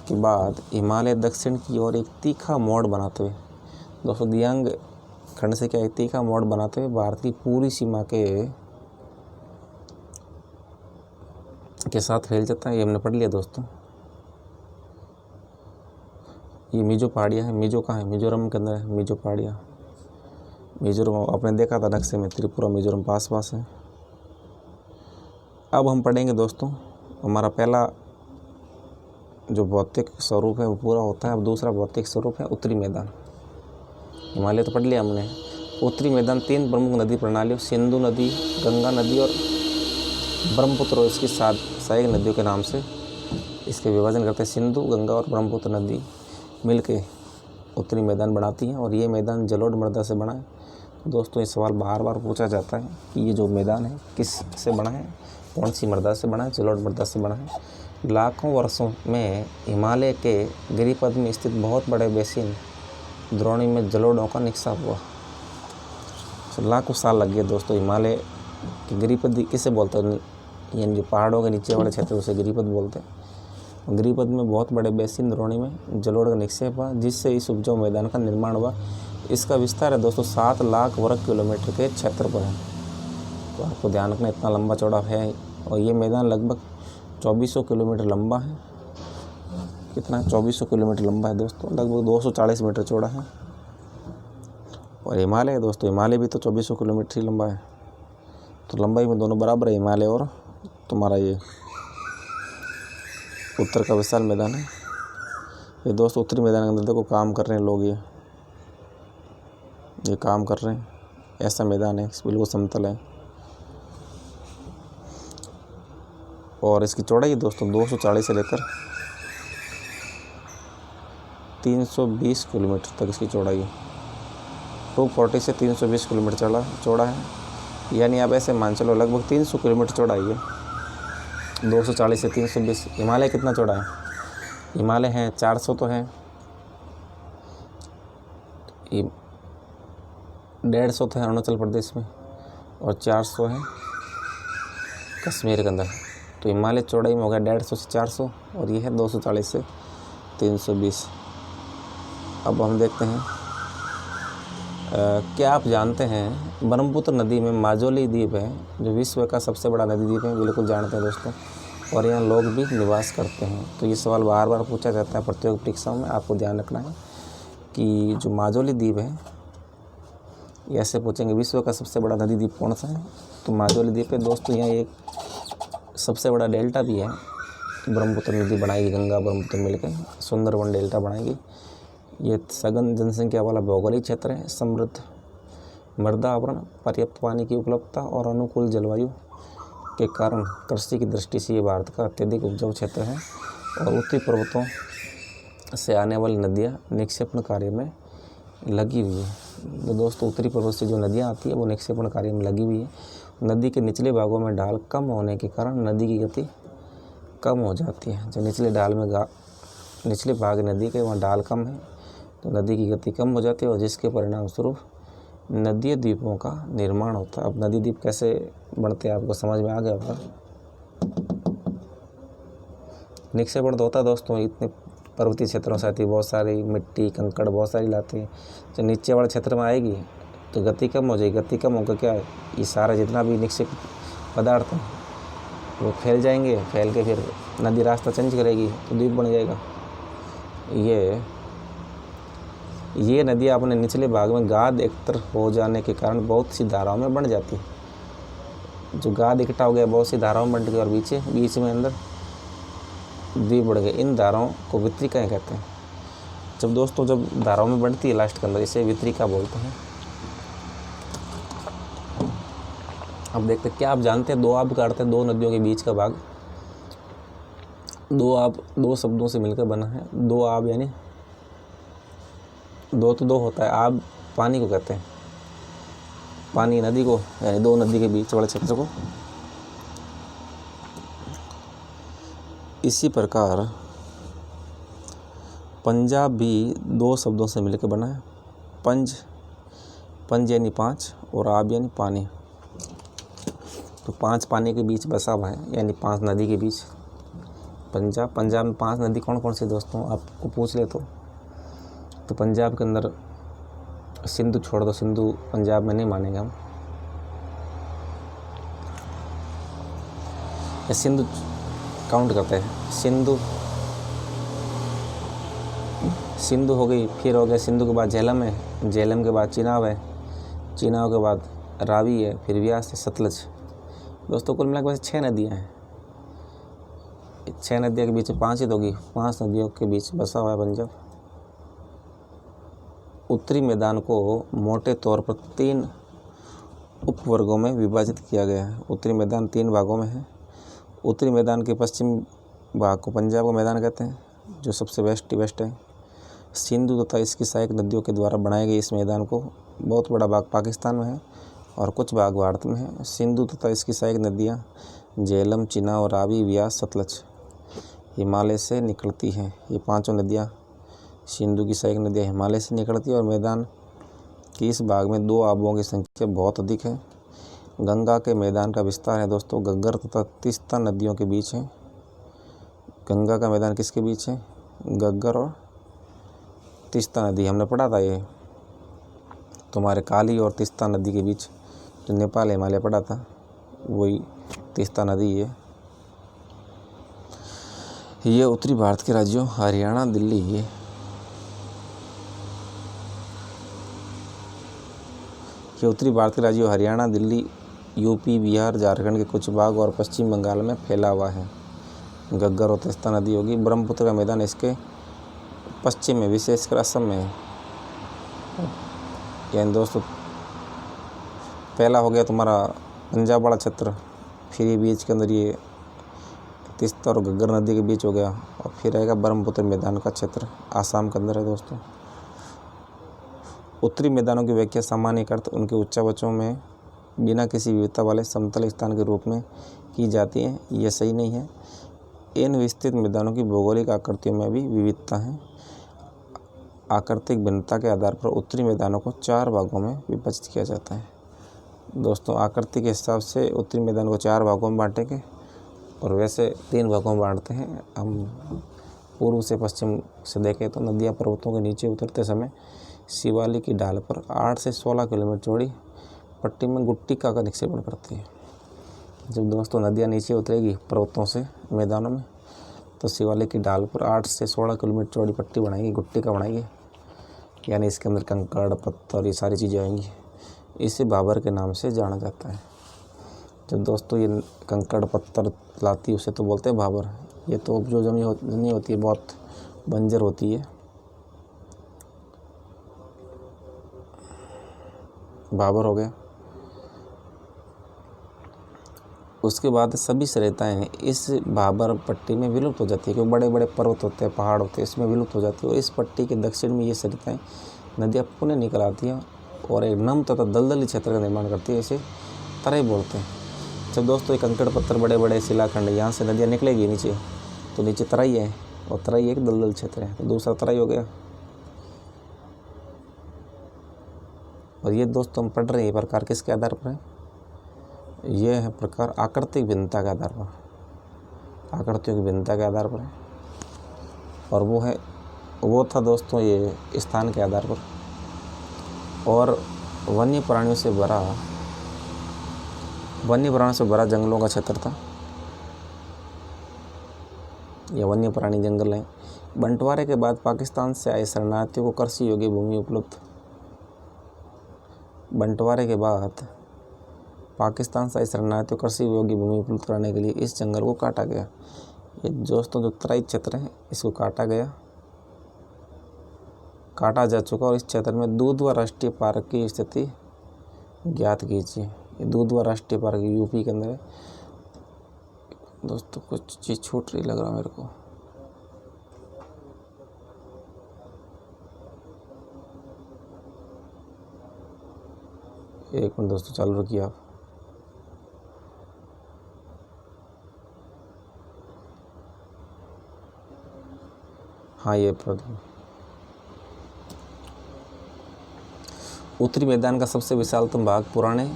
के बाद हिमालय दक्षिण की ओर एक तीखा मोड़ बनाते हुए, दोस्तों दिहांग खंड से क्या है, तीखा मोड़ बनाते हुए भारत की पूरी सीमा के साथ फैल जाता है। ये हमने पढ़ लिया दोस्तों। ये मिजो पहाड़ियाँ है। मिजो कहाँ है? मिजोरम के अंदर है मिजो पहाड़ियाँ। मिजोरम आपने देखा था नक्शे में, त्रिपुरा मिजोरम पास पास है। अब हम पढ़ेंगे दोस्तों, हमारा पहला जो भौतिक स्वरूप है वो पूरा होता है। अब दूसरा भौतिक स्वरूप है उत्तरी मैदान। हिमालय तो पढ़ लिया हमने। उत्तरी मैदान 3 प्रमुख नदी प्रणालियों, सिंधु नदी, गंगा नदी और ब्रह्मपुत्र और इसकी सहायक नदियों के नाम से इसके विभाजन करते हैं। सिंधु, गंगा और ब्रह्मपुत्र नदी मिलके उत्तरी मैदान बनाती हैं, और ये मैदान जलोढ़ मृदा से बना है। दोस्तों ये सवाल बार बार पूछा जाता है कि ये जो मैदान है किस से बना है, कौन सी मृदा से बना है? जलोढ़ मृदा से बना है। लाखों वर्षों में हिमालय के गिरिपथ में स्थित बहुत बड़े बेसिन द्रोणी में जलोढ़ों का निक्षेप हुआ। तो लाखों साल लग गए दोस्तों। हिमालय के गिरिपथ किसे बोलते हैं? यानी जो पहाड़ों के नीचे वाले क्षेत्र उसे गिरिपथ बोलते हैं। गिरिपथ में बहुत बड़े बेसिन द्रोणी में जलोढ़ का निक्षेप हुआ, जिससे इस उपजाऊ मैदान का निर्माण हुआ। इसका विस्तार है दोस्तों 7 लाख वर्ग किलोमीटर के क्षेत्र पर है। तो आपको ध्यान रखना, इतना लंबा चौड़ा है। और ये मैदान लगभग 2400 किलोमीटर लंबा है। कितना है? 2400 किलोमीटर लंबा है दोस्तों, लगभग 240 मीटर चौड़ा है। और हिमालय है दोस्तों, हिमालय भी तो 2400 किलोमीटर ही लंबा है। तो लंबाई में दोनों बराबर है, हिमालय और तुम्हारा ये उत्तर का विशाल मैदान है। ये दोस्तों उत्तरी मैदान के अंदर देखो काम कर रहे हैं लोग, ये काम कर रहे हैं। ऐसा मैदान है, बिल्कुल समतल है। और इसकी चौड़ाई दोस्तों 240 से लेकर 320 किलोमीटर तक इसकी चौड़ाई है। 240 से 320 किलोमीटर चौड़ा है। यानी आप ऐसे मान चलो लगभग 300 किलोमीटर चौड़ाई है। 240 से 320। हिमालय कितना चौड़ा है? हिमालय है 400 तो है, 150 तो है अरुणाचल प्रदेश में, और 400 है कश्मीर के अंदर। तो हिमालय चौड़ाई में हो गया 150 से 400, और ये है 240 से 320। अब हम देखते हैं, क्या आप जानते हैं ब्रह्मपुत्र नदी में माजुली द्वीप है, जो विश्व का सबसे बड़ा नदी द्वीप है? बिल्कुल जानते हैं दोस्तों, और यहाँ लोग भी निवास करते हैं। तो ये सवाल बार बार पूछा जाता है प्रतियोगिता परीक्षाओं में। आपको ध्यान रखना है कि जो माजुली द्वीप है, ये ऐसे पूछेंगे विश्व का सबसे बड़ा नदी द्वीप कौन सा है? तो माजुली द्वीप है दोस्तों। यहाँ एक सबसे बड़ा डेल्टा भी है, ब्रह्मपुत्र नदी बनाएगी, गंगा ब्रह्मपुत्र मिलकर सुंदरवन डेल्टा बनाएगी। ये सघन जनसंख्या वाला भौगोलिक क्षेत्र है। समृद्ध मृदा आवरण, पर्याप्त पानी की उपलब्धता और अनुकूल जलवायु के कारण कृषि की दृष्टि से ये भारत का अत्यधिक उपजाऊ क्षेत्र है। और उत्तरी पर्वतों से आने वाली नदियाँ निक्षेपण कार्य में लगी हुई है। तो दोस्तों उत्तरी पर्वत से जो नदियाँ आती है वो निक्षेपण कार्य में लगी हुई है। नदी के निचले भागों में ढाल कम होने के कारण नदी की गति कम हो जाती है। जो निचले भाग नदी के वहाँ ढाल कम है, तो नदी की गति कम हो जाती है, और जिसके परिणाम स्वरूप नदी द्वीपों का निर्माण होता है। अब नदी द्वीप कैसे बनते हैं आपको समझ में आ गया होगा। निक्षेपण तो होता है दोस्तों, इतने पर्वतीय क्षेत्रों से आती है, बहुत सारी मिट्टी कंकड़ बहुत सारी लाते हैं। जो नीचे वाले क्षेत्र में आएगी तो गति कम हो जाएगी। गति कम होकर क्या है, ये सारा जितना भी निक्षेपित पदार्थ है वो फैल जाएंगे, फैल के फिर नदी रास्ता चेंज करेगी तो द्वीप बन जाएगा। ये ये नदियाँ अपने निचले भाग में गाद एकत्र हो जाने के कारण बहुत सी धाराओं में बन जाती है। जो गाद इकट्ठा हो गया बहुत सी धाराओं में बंट गई और बीच में अंदर द्वीप बढ़ गए। इन धाराओं को वितरिकाएँ कहते हैं। जब धाराओं में बढ़ती है लास्ट के अंदर, इसे वितरिका बोलते हैं। अब देखते हैं क्या आप जानते हैं दो आब का अर्थ है दो नदियों के बीच का भाग। दो आब दो शब्दों से मिलकर बना है। दो आब यानी दो तो दो होता है, आब पानी को कहते हैं, पानी नदी को, यानी दो नदी के बीच वाले क्षेत्र को। इसी प्रकार पंजाब भी दो शब्दों से मिलकर बना है। पंज यानी पाँच और आब यानी पानी। तो पांच पानी के बीच बसा हुआ है, यानी पांच नदी के बीच पंजाब में पांच नदी कौन कौन सी दोस्तों आपको पूछ ले तो पंजाब के अंदर सिंधु छोड़ दो, सिंधु पंजाब में नहीं मानेंगे हम। सिंधु काउंट करते हैं। सिंधु हो गई, फिर हो गया सिंधु के बाद झेलम है, झेलम के बाद चिनाब है, चिनाब के बाद रावी है, फिर व्यास है, सतलज। दोस्तों कुल मिलाकर वैसे 6 नदियाँ हैं। 6 नदियों के बीच 5 ही तो होगी, 5 नदियों के बीच बसा हुआ है पंजाब। उत्तरी मैदान को मोटे तौर पर 3 उपवर्गों में विभाजित किया गया है। उत्तरी मैदान 3 भागों में है। उत्तरी मैदान के पश्चिम भाग को पंजाब का मैदान कहते हैं, जो सबसे वेस्ट है। सिंधु तथा इसकी सहायक नदियों के द्वारा बनाए गए इस मैदान को बहुत बड़ा भाग पाकिस्तान में है और कुछ भाग भारत में है। सिंधु तथा इसकी सहायक नदियाँ झेलम, चिनाब, रावी, व्यास, सतलज हिमालय से निकलती हैं। ये 5 नदियाँ, सिंधु की सहायक नदियाँ हिमालय से निकलती है और मैदान की इस भाग में 2 आबों की संख्या बहुत अधिक है। गंगा के मैदान का विस्तार है दोस्तों गग्गर तथा तीस्ता नदियों के बीच है। गंगा का मैदान किसके बीच है? गग्गर और तीस्ता नदी। हमने पढ़ा था ये तुम्हारे काली और तीस्ता नदी के बीच, जो नेपाल हिमालय पढ़ा था, वही तीस्ता नदी है। ये उत्तरी भारत के राज्यों हरियाणा, दिल्ली ये उत्तरी भारत के राज्यों हरियाणा, दिल्ली, यूपी, बिहार, झारखंड के कुछ भाग और पश्चिम बंगाल में फैला हुआ है। गग्गर और तीस्ता नदी होगी। ब्रह्मपुत्र का मैदान इसके पश्चिम में, विशेषकर असम में है। यानी दोस्तों पहला हो गया तुम्हारा पंजाब वाला क्षेत्र, फिर ये बीच के अंदर ये तीस्ता और गग्गर नदी के बीच हो गया, और फिर आएगा ब्रह्मपुत्र मैदान का क्षेत्र, आसाम के अंदर है दोस्तों। उत्तरी मैदानों की व्याख्या सामान्य अर्थ उनके उच्चावचों में बिना किसी विविधता वाले समतल स्थान के रूप में की जाती है। यह सही नहीं है। इन विस्तृत मैदानों की भौगोलिक आकृतियों में भी विविधता है। आकृतिक भिन्नता के आधार पर उत्तरी मैदानों को 4 भागों में विभाजित किया जाता है। दोस्तों आकृति के हिसाब से उत्तरी मैदान को 4 भागों में बांटेंगे, और वैसे 3 भागों में बांटते हैं हम। पूर्व से पश्चिम से देखें तो नदियाँ पर्वतों के नीचे उतरते समय शिवालिक की ढाल पर 8 से 16 किलोमीटर चौड़ी पट्टी में गुट्टिका का निक्षेपण करती है। जब दोस्तों नदियाँ नीचे उतरेगी पर्वतों से मैदानों में, तो शिवालिक की ढाल पर 8 से 16 किलोमीटर चौड़ी पट्टी बनाएगी, गुट्टिका बनाएगी, यानी इसके अंदर कंकड़, पत्थर, ये सारी चीज़ें आएंगी। इसे भाबर के नाम से जाना जाता है। जब दोस्तों ये कंकड़ पत्थर लाती है उसे तो बोलते हैं भाबर। ये तो जो जमी होती है बहुत बंजर होती है, भाबर हो गया। उसके बाद सभी सरिताएँ इस भाबर पट्टी में विलुप्त हो जाती है, क्योंकि बड़े बड़े पर्वत होते हैं, पहाड़ होते हैं, इसमें विलुप्त हो जाती है। और इस पट्टी के दक्षिण में ये सरिताएँ नदियाँ पुनः निकल आती हैं और एक नम तथा दलदली क्षेत्र का निर्माण करती है। इसे तराई बोलते हैं। जब दोस्तों ये कंकड़ पत्थर, बड़े बड़े शिलाखंड, यहाँ से नदियाँ निकलेगी नीचे, तो नीचे तराई है, और तराई एक दलदल क्षेत्र है, तो दूसरा तराई हो गया। और ये दोस्तों हम पढ़ रहे हैं ये प्रकार किसके आधार पर है? ये है प्रकार आकृतिक भिन्नता के आधार पर, आकृतियों की भिन्नता के आधार पर है। और वो था दोस्तों ये स्थान के आधार पर। और वन्य प्राणियों से भरा जंगलों का क्षेत्र था। ये वन्य प्राणी जंगल हैं, बंटवारे के बाद पाकिस्तान से आए शरणार्थियों को कृषि योग्य भूमि उपलब्ध। बंटवारे के बाद पाकिस्तान से आए शरणार्थियों को कृषि योग्य भूमि उपलब्ध कराने के लिए इस जंगल को काटा गया। ये दोस्तों जो तराई क्षेत्र है इसको काटा जा चुका और इस क्षेत्र में दुधवा राष्ट्रीय पार्क की स्थिति ज्ञात कीजिए। ये दुधवा राष्ट्रीय पार्क यूपी के अंदर है। दोस्तों कुछ चीज़ छूट रही लग रहा मेरे को। एक मिनट दोस्तों चालू रखिए आप। हाँ ये उत्तरी मैदान का सबसे विशालतम भाग पुराने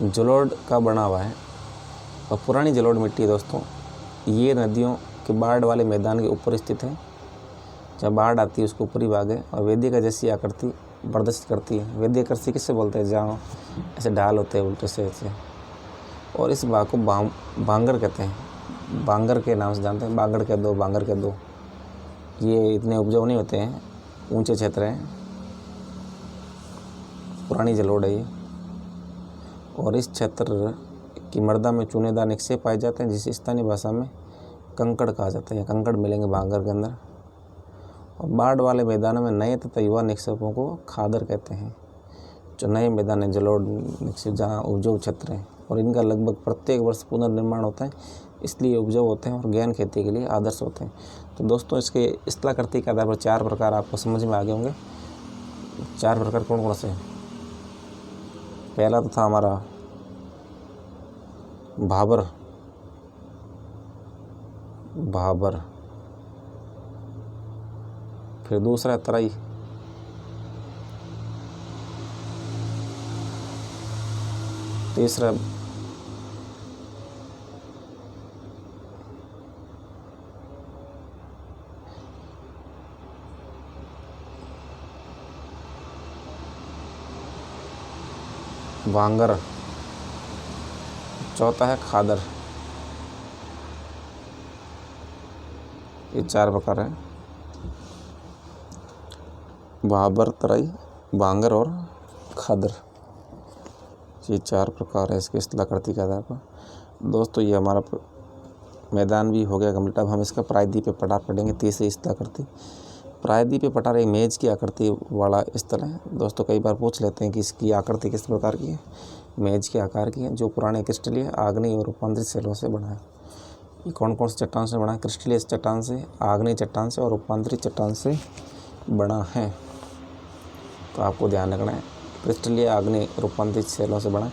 जलोढ़ का बना हुआ है और पुरानी जलोढ़ मिट्टी है दोस्तों। ये नदियों के बाढ़ वाले मैदान के ऊपर स्थित है। जब बाढ़ आती है उसके ऊपरी भाग है और वेदिका जैसी आकृति प्रदर्शित करती है। वेदिका कृषि किससे बोलते हैं, जहाँ ऐसे ढाल होते हैं उल्टे से ऐसे। और इस भाग को बांगर कहते हैं, बांगर के नाम से जानते हैं। बांगर कह दो, बांगर कह दो। ये इतने उपजाऊ नहीं होते हैं, ऊंचे क्षेत्र हैं, पुरानी जलोढ़ है ये। और इस क्षेत्र की मृदा में चूनेदार निक्षेप पाए जाते हैं जिसे स्थानीय भाषा में कंकड़ कहा जाता है। कंकड़ मिलेंगे बांगर के अंदर। और बाढ़ वाले मैदानों में नए तथा युवा निक्षेपों को खादर कहते हैं। जो नए मैदान है जलोढ़ निक्षेप जहाँ उपजाऊ क्षेत्र है और इनका लगभग प्रत्येक वर्ष पुनर्निर्माण होता है, इसलिए उपजाऊ होते हैं और गहन खेती के लिए आदर्श होते हैं। तो दोस्तों इसके स्थलाकृति के आधार पर 4 प्रकार आपको समझ में आ गए होंगे। 4 प्रकार कौन कौन से हैं? पहला तो था हमारा भाबर, फिर दूसरा तराई, तीसरा बांगर, चौथा है खादर। ये 4 प्रकार है, भाबर, तराई, बांगर और खादर। ये 4 प्रकार है इसके स्थलाकृति के आधार पर। दोस्तों ये हमारा मैदान भी हो गया कंप्लीट। अब हम इसका प्रायद्वीपीय पठार पढ़ेंगे। तीसरी स्थलाकृति। प्रायद्वीपीय पठार एक मेज की आकृति वाला स्थल है। दोस्तों कई बार पूछ लेते हैं कि इसकी आकृति किस प्रकार की है। मेज के आकार की है, जो पुराने क्रिस्टलीय, आग्नेय और रूपांतरित शैलों से बना है। ये कौन कौन से चट्टान से बना है? क्रिस्टलीय चट्टान से, आग्नेय चट्टान से और रूपांतरित चट्टान से बना है। तो आपको ध्यान रखना है, क्रिस्टलीय, आग्नेय, रूपांतरित शैलों से बना है।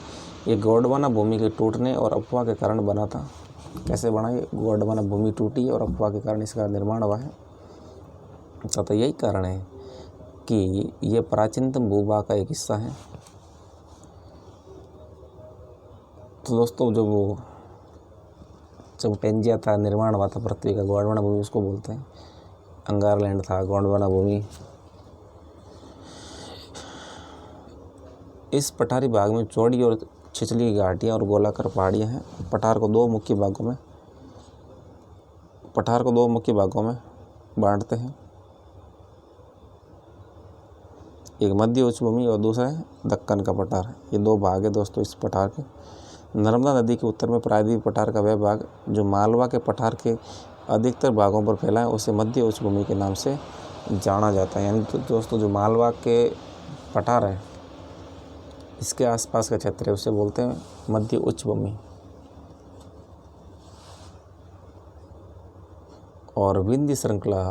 ये गोंडवाना भूमि के टूटने और अफवाह के कारण बना था। कैसे बना? ये गोंडवाना भूमि टूटी और अफवाह के कारण इसका निर्माण हुआ है। तो यही कारण है कि ये प्राचीनतम भूभाग का एक हिस्सा है। तो दोस्तों जब पेंजिया था, निर्माण हुआ था पृथ्वी का, गोंडवाना भूमि उसको बोलते हैं। अंगारलैंड था, गोंडवाना भूमि। इस पठारी भाग में चौड़ी और छिछली घाटियाँ और गोलाकार पहाड़ियाँ हैं। पठार को दो मुख्य भागों में बांटते हैं। एक मध्य उच्च भूमि और दूसरा है दक्कन का पठार। ये 2 भाग है दोस्तों इस पठार के। नर्मदा नदी के उत्तर में प्रायद्वीपीय पठार का वह भाग जो मालवा के पठार के अधिकतर भागों पर फैला है उसे मध्य उच्च भूमि के नाम से जाना जाता है। यानी तो दोस्तों जो मालवा के पठार है इसके आसपास का क्षेत्र है उसे बोलते हैं मध्य उच्च भूमि। और विंध्य श्रृंखला,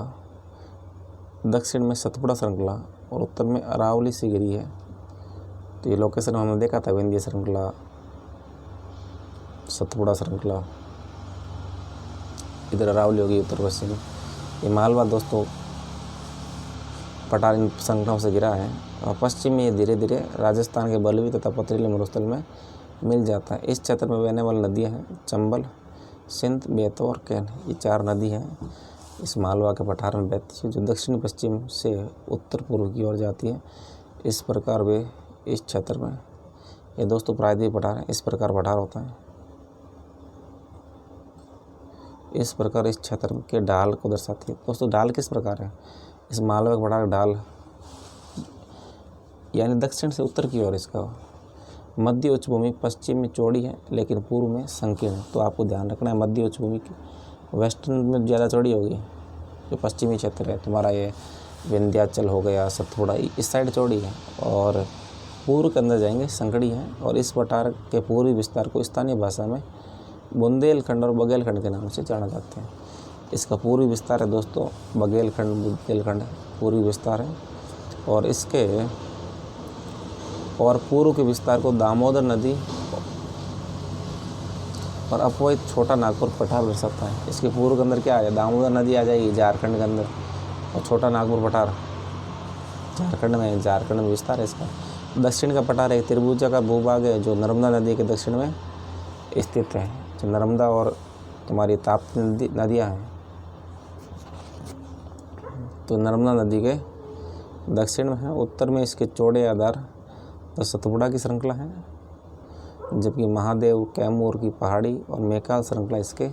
दक्षिण में सतपुड़ा श्रृंखला और उत्तर में अरावली से घिरी है। तो ये लोकेशन हमने देखा था, विंध्य श्रृंखला, सतपुड़ा श्रृंखला, इधर अरावली होगी उत्तर पश्चिम। ये मालवा दोस्तों पठार इन श्रृंखलाओं से घिरा है और पश्चिम में ये धीरे धीरे राजस्थान के बलुई तथा पथरीले मरुस्थल में मिल जाता है। इस क्षेत्र में बहने वाली नदियाँ हैं चंबल, सिंध, बेतवा और कैन। ये 4 नदी हैं इस मालवा के पठार में बहती है, जो दक्षिण पश्चिम से उत्तर पूर्व की ओर जाती है। इस प्रकार वे इस क्षेत्र में, ये दोस्तों प्रायद्वीपीय पठार है, इस प्रकार पठार होता है। इस प्रकार इस क्षेत्र के ढाल को दर्शाती है। दोस्तों ढाल किस प्रकार है? इस मालवा पठार ढाल यानी दक्षिण से उत्तर की ओर इसका मध्य उच्च भूमि पश्चिम में चौड़ी है लेकिन पूर्व में संकीर्ण है। तो आपको ध्यान रखना है मध्य उच्च भूमि की वेस्टर्न में ज़्यादा चौड़ी होगी, जो पश्चिमी क्षेत्र है तुम्हारा ये विंध्याचल हो गया, सतपुड़ा, इस साइड चौड़ी है, और पूर्व के अंदर जाएंगे संकड़ी है। और इस पठार के पूर्वी विस्तार को स्थानीय भाषा में बुंदेलखंड और बघेलखंड के नाम से जाना जाते हैं। इसका पूर्वी विस्तार है दोस्तों बघेलखंड, बुंदेलखंड पूर्वी विस्तार है। और इसके और पूर्व के विस्तार को दामोदर नदी और अपवहित छोटा नागपुर पठार दर्शाता है। इसके पूर्व के अंदर क्या आ जाए? दामोदर नदी आ जाएगी झारखंड के अंदर, और छोटा नागपुर पठार झारखंड में विस्तार है इसका। दक्षिण का पठार एक त्रिभुजा का भूभाग है जो नर्मदा नदी के दक्षिण में स्थित है। जो नर्मदा और तुम्हारी ताप्ती नदियाँ हैं, तो नर्मदा नदी के दक्षिण में है। उत्तर में इसके चौड़े आधार तो सतपुड़ा की श्रृंखला है, जबकि महादेव, कैमूर की पहाड़ी और मैकाल श्रृंखला इसके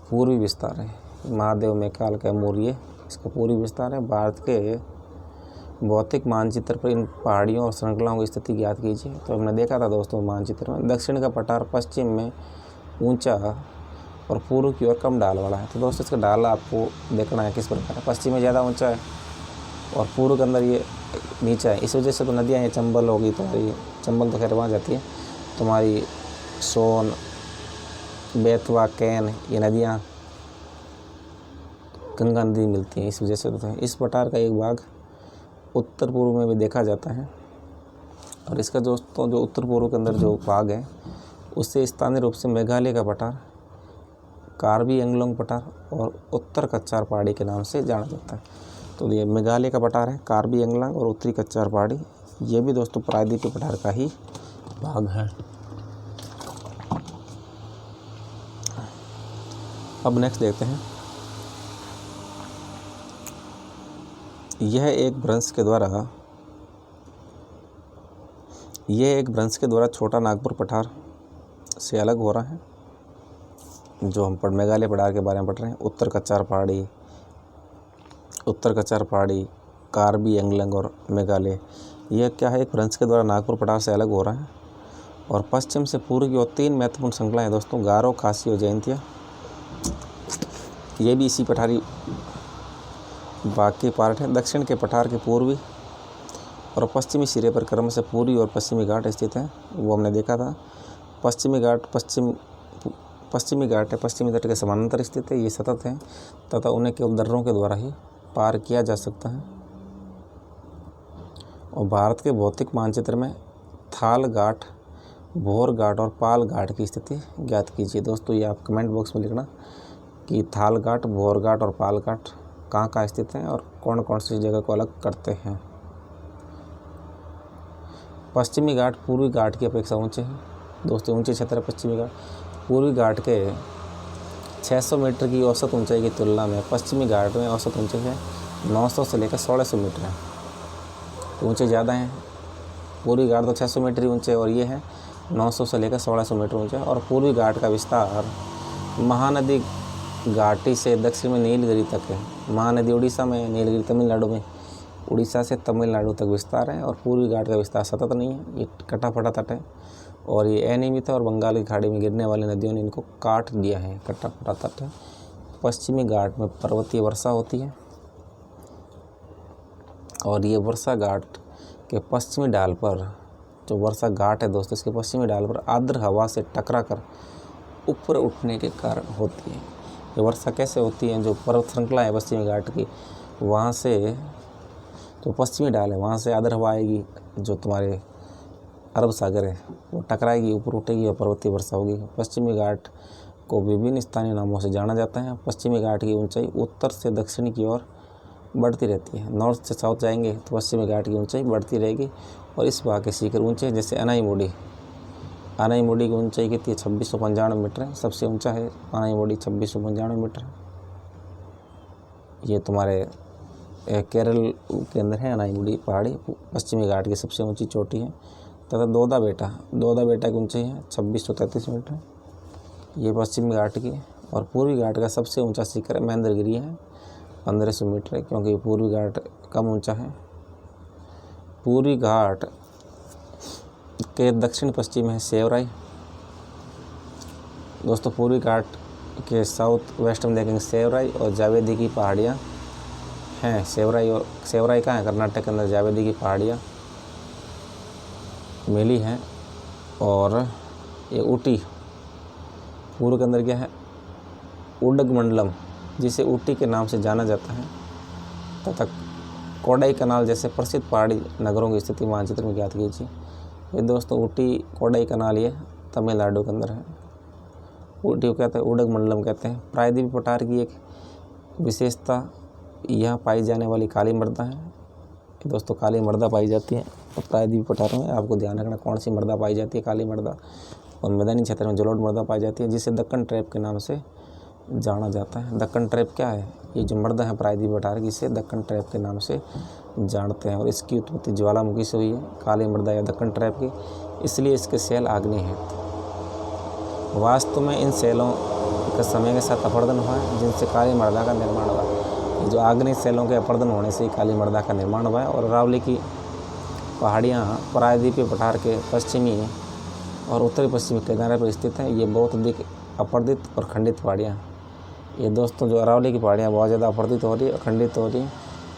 पूर्वी विस्तार है। महादेव, मैकाल, कैमूर ये इसका पूर्वी विस्तार है। भारत के भौतिक मानचित्र पर इन पहाड़ियों और श्रृंखलाओं की स्थिति ज्ञात कीजिए। तो हमने देखा था दोस्तों मानचित्र में दक्षिण का पठार पश्चिम में ऊंचा और पूर्व की ओर कम ढाल वाला है। तो दोस्तों इसका ढाल आपको देखना है किस प्रकार है। पश्चिम में ज़्यादा ऊंचा है और पूर्व के अंदर ये नीचा है। इस वजह से तो नदियाँ हैं, चंबल होगी तुम्हारी, चंबल तो खैर वहाँ जाती है, तुम्हारी सोन, बेतवा, कैन, ये नदियाँ गंगा नदी मिलती हैं। इस वजह से तो इस पठार का एक भाग उत्तर पूर्व में भी देखा जाता है। और इसका दोस्तों जो उत्तर पूर्व के अंदर जो भाग है उससे स्थानीय रूप से मेघालय का पठार, कार्बी एंगलोंग पठार और उत्तर कच्चार पहाड़ी के नाम से जाना जाता है। तो ये मेघालय का पठार है, कार्बी एंगलोंग और उत्तरी कच्चार पहाड़ी, ये भी दोस्तों प्रायद्वीपीय पठार का ही भाग है। अब नेक्स्ट देखते हैं। यह एक भ्रंश के द्वारा छोटा नागपुर पठार से अलग हो रहा है, जो हम मेघालय पठार के बारे में पढ़ रहे हैं। उत्तर कच्चार पहाड़ी, कार्बी एंगलोंग और मेघालय, यह क्या है? एक भ्रंश के द्वारा नागपुर पठार से अलग हो रहा है। और पश्चिम से पूर्व की ओर 3 महत्वपूर्ण श्रृंखलाएँ दोस्तों, गारो, खासी और जयंतिया, ये भी इसी पठारी भाग के पार्ट है। दक्षिण के पठार के पूर्वी और पश्चिमी सिरे पर क्रमशः पूर्वी और पश्चिमी घाट स्थित हैं, वो हमने देखा था। पश्चिमी घाट है, पश्चिमी तट के समानांतर स्थित है, ये सतत है तथा उन्हें केवल दर्रों के द्वारा ही पार किया जा सकता है। और भारत के भौतिक मानचित्र में थाल घाट, भोर घाट और पाल घाट की स्थिति ज्ञात कीजिए। दोस्तों ये आप कमेंट बॉक्स में लिखना कि थाल घाट, भोर घाट और पाल घाट कहाँ स्थित हैं और कौन कौन सी जगह को अलग करते हैं। पश्चिमी घाट पूर्वी घाट की अपेक्षा ऊंचे हैं दोस्तों, ऊंचे क्षेत्र है पश्चिमी घाट। पूर्वी घाट के 600 मीटर की औसत ऊंचाई की तुलना में पश्चिमी घाट में औसत ऊंचाई है 900 से लेकर 1600 मीटर है, तो ऊंचे ज़्यादा हैं। पूर्वी घाट तो 600 मीटर ही ऊंचे और ये है 900 से लेकर 1600 मीटर ऊंचा है। और पूर्वी घाट का विस्तार महानदी घाटी से दक्षिण में नीलगिरी तक है। महानदी उड़ीसा में, नीलगिरी तमिलनाडु में, उड़ीसा से तमिलनाडु तक विस्तार है। और पूर्वी घाट का विस्तार सतत नहीं है, ये कटा-फटा तट है और ये अनियमित है और बंगाल की खाड़ी में गिरने वाली नदियों ने इनको काट दिया है, कटा-फटा तट है। पश्चिमी घाट में पर्वतीय वर्षा होती है और ये वर्षा घाट के पश्चिमी ढाल पर, जो वर्षा घाट है दोस्तों, इसके पश्चिमी ढाल पर आर्द्र हवा से टकराकर ऊपर उठने के कारण होती है। ये वर्षा कैसे होती है? जो पर्वत श्रृंखला है पश्चिमी घाट की, वहाँ से जो पश्चिमी ढाल है वहाँ से आर्द्र हवा आएगी, जो तुम्हारे अरब सागर है वो टकराएगी, ऊपर उठेगी और पर्वतीय वर्षा होगी। पश्चिमी घाट को विभिन्न स्थानीय नामों से जाना जाता है। पश्चिमी घाट की ऊंचाई उत्तर से दक्षिण की ओर बढ़ती रहती है। नॉर्थ से साउथ जाएंगे तो पश्चिमी घाट की ऊंचाई बढ़ती रहेगी और इस भाग के शिखर ऊंचे, जैसे अनाईमुड़ी की ऊंचाई कितनी है? 2695 मीटर है, सबसे ऊंचा है अनाईमुड़ी, 2695 मीटर है। ये तुम्हारे केरल के अंदर है अनाईमुड़ी पहाड़ी, पश्चिमी घाट की सबसे ऊंची चोटी है। तथा दोदा बेटा की ऊंचाई है 2633 मीटर, ये पश्चिमी घाट की और पूर्वी घाट का सबसे ऊंचा शिखर महेंद्रगिरी है, 1500 मीटर है, क्योंकि पूर्वी घाट कम ऊंचा है। पूर्वी घाट के दक्षिण पश्चिम है सेवराई। दोस्तों पूर्वी घाट के साउथ वेस्ट में देखेंगे सेवराई और जावेदी की पहाड़ियाँ हैं। सेवराई कहाँ है? कर्नाटक के अंदर जावेदी की पहाड़ियाँ मिली हैं। और ये ऊटी पूर्व के अंदर क्या है? उडगमंडलम, जिसे ऊटी के नाम से जाना जाता है, तथा कोडाई कनाल जैसे प्रसिद्ध पहाड़ी नगरों की स्थिति मानचित्र में ज्ञात कीजिए। ये दोस्तों ऊटी कोडाई कनाल ये तमिलनाडु के अंदर है। ऊटी को कहते हैं, उडगमंडलम कहते हैं। प्रायद्वीप पठार की एक विशेषता यहाँ पाई जाने वाली काली मृदा है। ये दोस्तों काली मृदा पाई जाती है प्रायद्वीप पठार में। आपको ध्यान रखना कौन सी मृदा पाई जाती है, काली मृदा। और मैदानी क्षेत्र में जलोढ़ मृदा पाई जाती है, जिसे दक्कन ट्रैप के नाम से जाना जाता है। दक्कन ट्रैप क्या है? ये जो मृदा है प्रायद्वीप पठार की, इसे दक्कन ट्रैप के नाम से जानते हैं। और इसकी उत्पत्ति ज्वालामुखी से हुई है, काली मृदा या दक्कन ट्रैप की, इसलिए इसके शैल आग्नेय हैं। वास्तव में इन शैलों का समय के साथ अपरदन हुआ है, जिनसे काली मृदा का निर्माण हुआ। ये जो आग्नेय शैलों के अपरदन होने से ही काली मृदा का निर्माण हुआ है। और अरावली की पहाड़ियाँ प्रायद्वीपीय पठार के पश्चिमी और उत्तरी पश्चिमी किनारे पर स्थित हैं। ये बहुत अधिक अपरदित और खंडित पहाड़ियाँ। ये दोस्तों जो अरावली की पहाड़ियाँ बहुत ज़्यादा अपरदित हो रही है और खंडित हो रही हैं।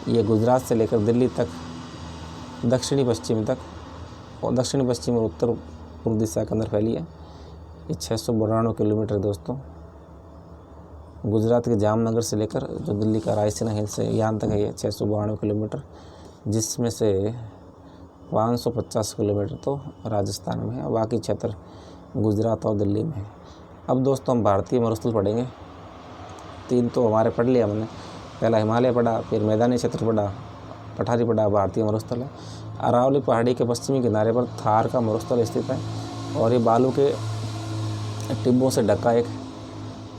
ये गुजरात से लेकर दिल्ली तक, दक्षिणी पश्चिम तक और दक्षिणी पश्चिम और उत्तर पूर्व दिशा के अंदर फैली है। ये 692 किलोमीटर दोस्तों गुजरात के जामनगर से लेकर जो दिल्ली का रायसीना हिल्स है यहाँ तक है। ये 692 किलोमीटर, जिसमें से 550 किलोमीटर तो राजस्थान में है, बाकी क्षेत्र गुजरात और दिल्ली में है। अब दोस्तों हम भारतीय मरुस्थल पढ़ेंगे। 3 तो हमारे पढ़ लिया हमने, पहला हिमालय पढ़ा, फिर मैदानी क्षेत्र पढ़ा, पठारी पढ़ा, भारतीय मरुस्थल है। अरावली पहाड़ी के पश्चिमी किनारे पर थार का मरुस्थल स्थित है और ये बालू के टिब्बों से ढका एक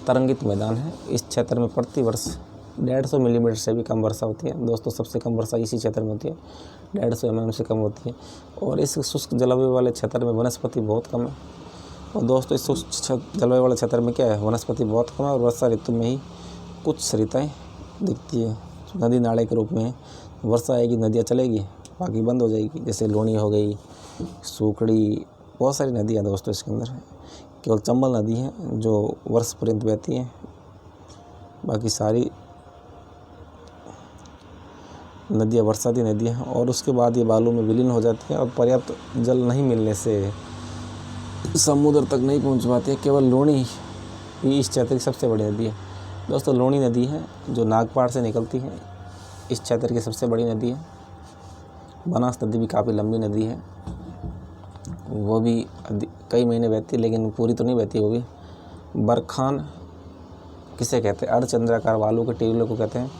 तरंगित मैदान है। इस क्षेत्र में प्रति वर्ष 150 मिलीमीटर से भी कम वर्षा होती है। दोस्तों सबसे कम वर्षा इसी क्षेत्र में होती है, 150 mm से कम होती है। और इस शुष्क जलवायु वाले क्षेत्र में वनस्पति बहुत कम है। और दोस्तों इस शुष्क जलवायु वाले क्षेत्र में क्या है? वनस्पति बहुत कम है और वर्षा ऋतु में ही कुछ सरिताएँ दिखती है, नदी नाले के रूप में। वर्षा आएगी नदियाँ चलेगी, बाकी बंद हो जाएगी। जैसे लूणी हो गई, सूखड़ी, बहुत सारी नदियाँ दोस्तों इसके अंदर है। केवल चंबल नदी है जो वर्ष पर्यंत बहती है, बाकी सारी नदियाँ बरसाती नदियाँ हैं। और उसके बाद ये बालू में विलीन हो जाती है और पर्याप्त जल नहीं मिलने से समुद्र तक नहीं पहुंच पाती है। केवल लूणी ही इस क्षेत्र की सबसे बड़ी नदी है। दोस्तों लूणी नदी है जो नागपाड़ से निकलती है, इस क्षेत्र की सबसे बड़ी नदी है। बनास नदी भी काफ़ी लंबी नदी है, वो भी कई महीने बहती है, लेकिन पूरी तो नहीं बहती वो भी। बरखान किसे कहते हैं? अर्धचंद्राकार बालू के टीलों को कहते हैं,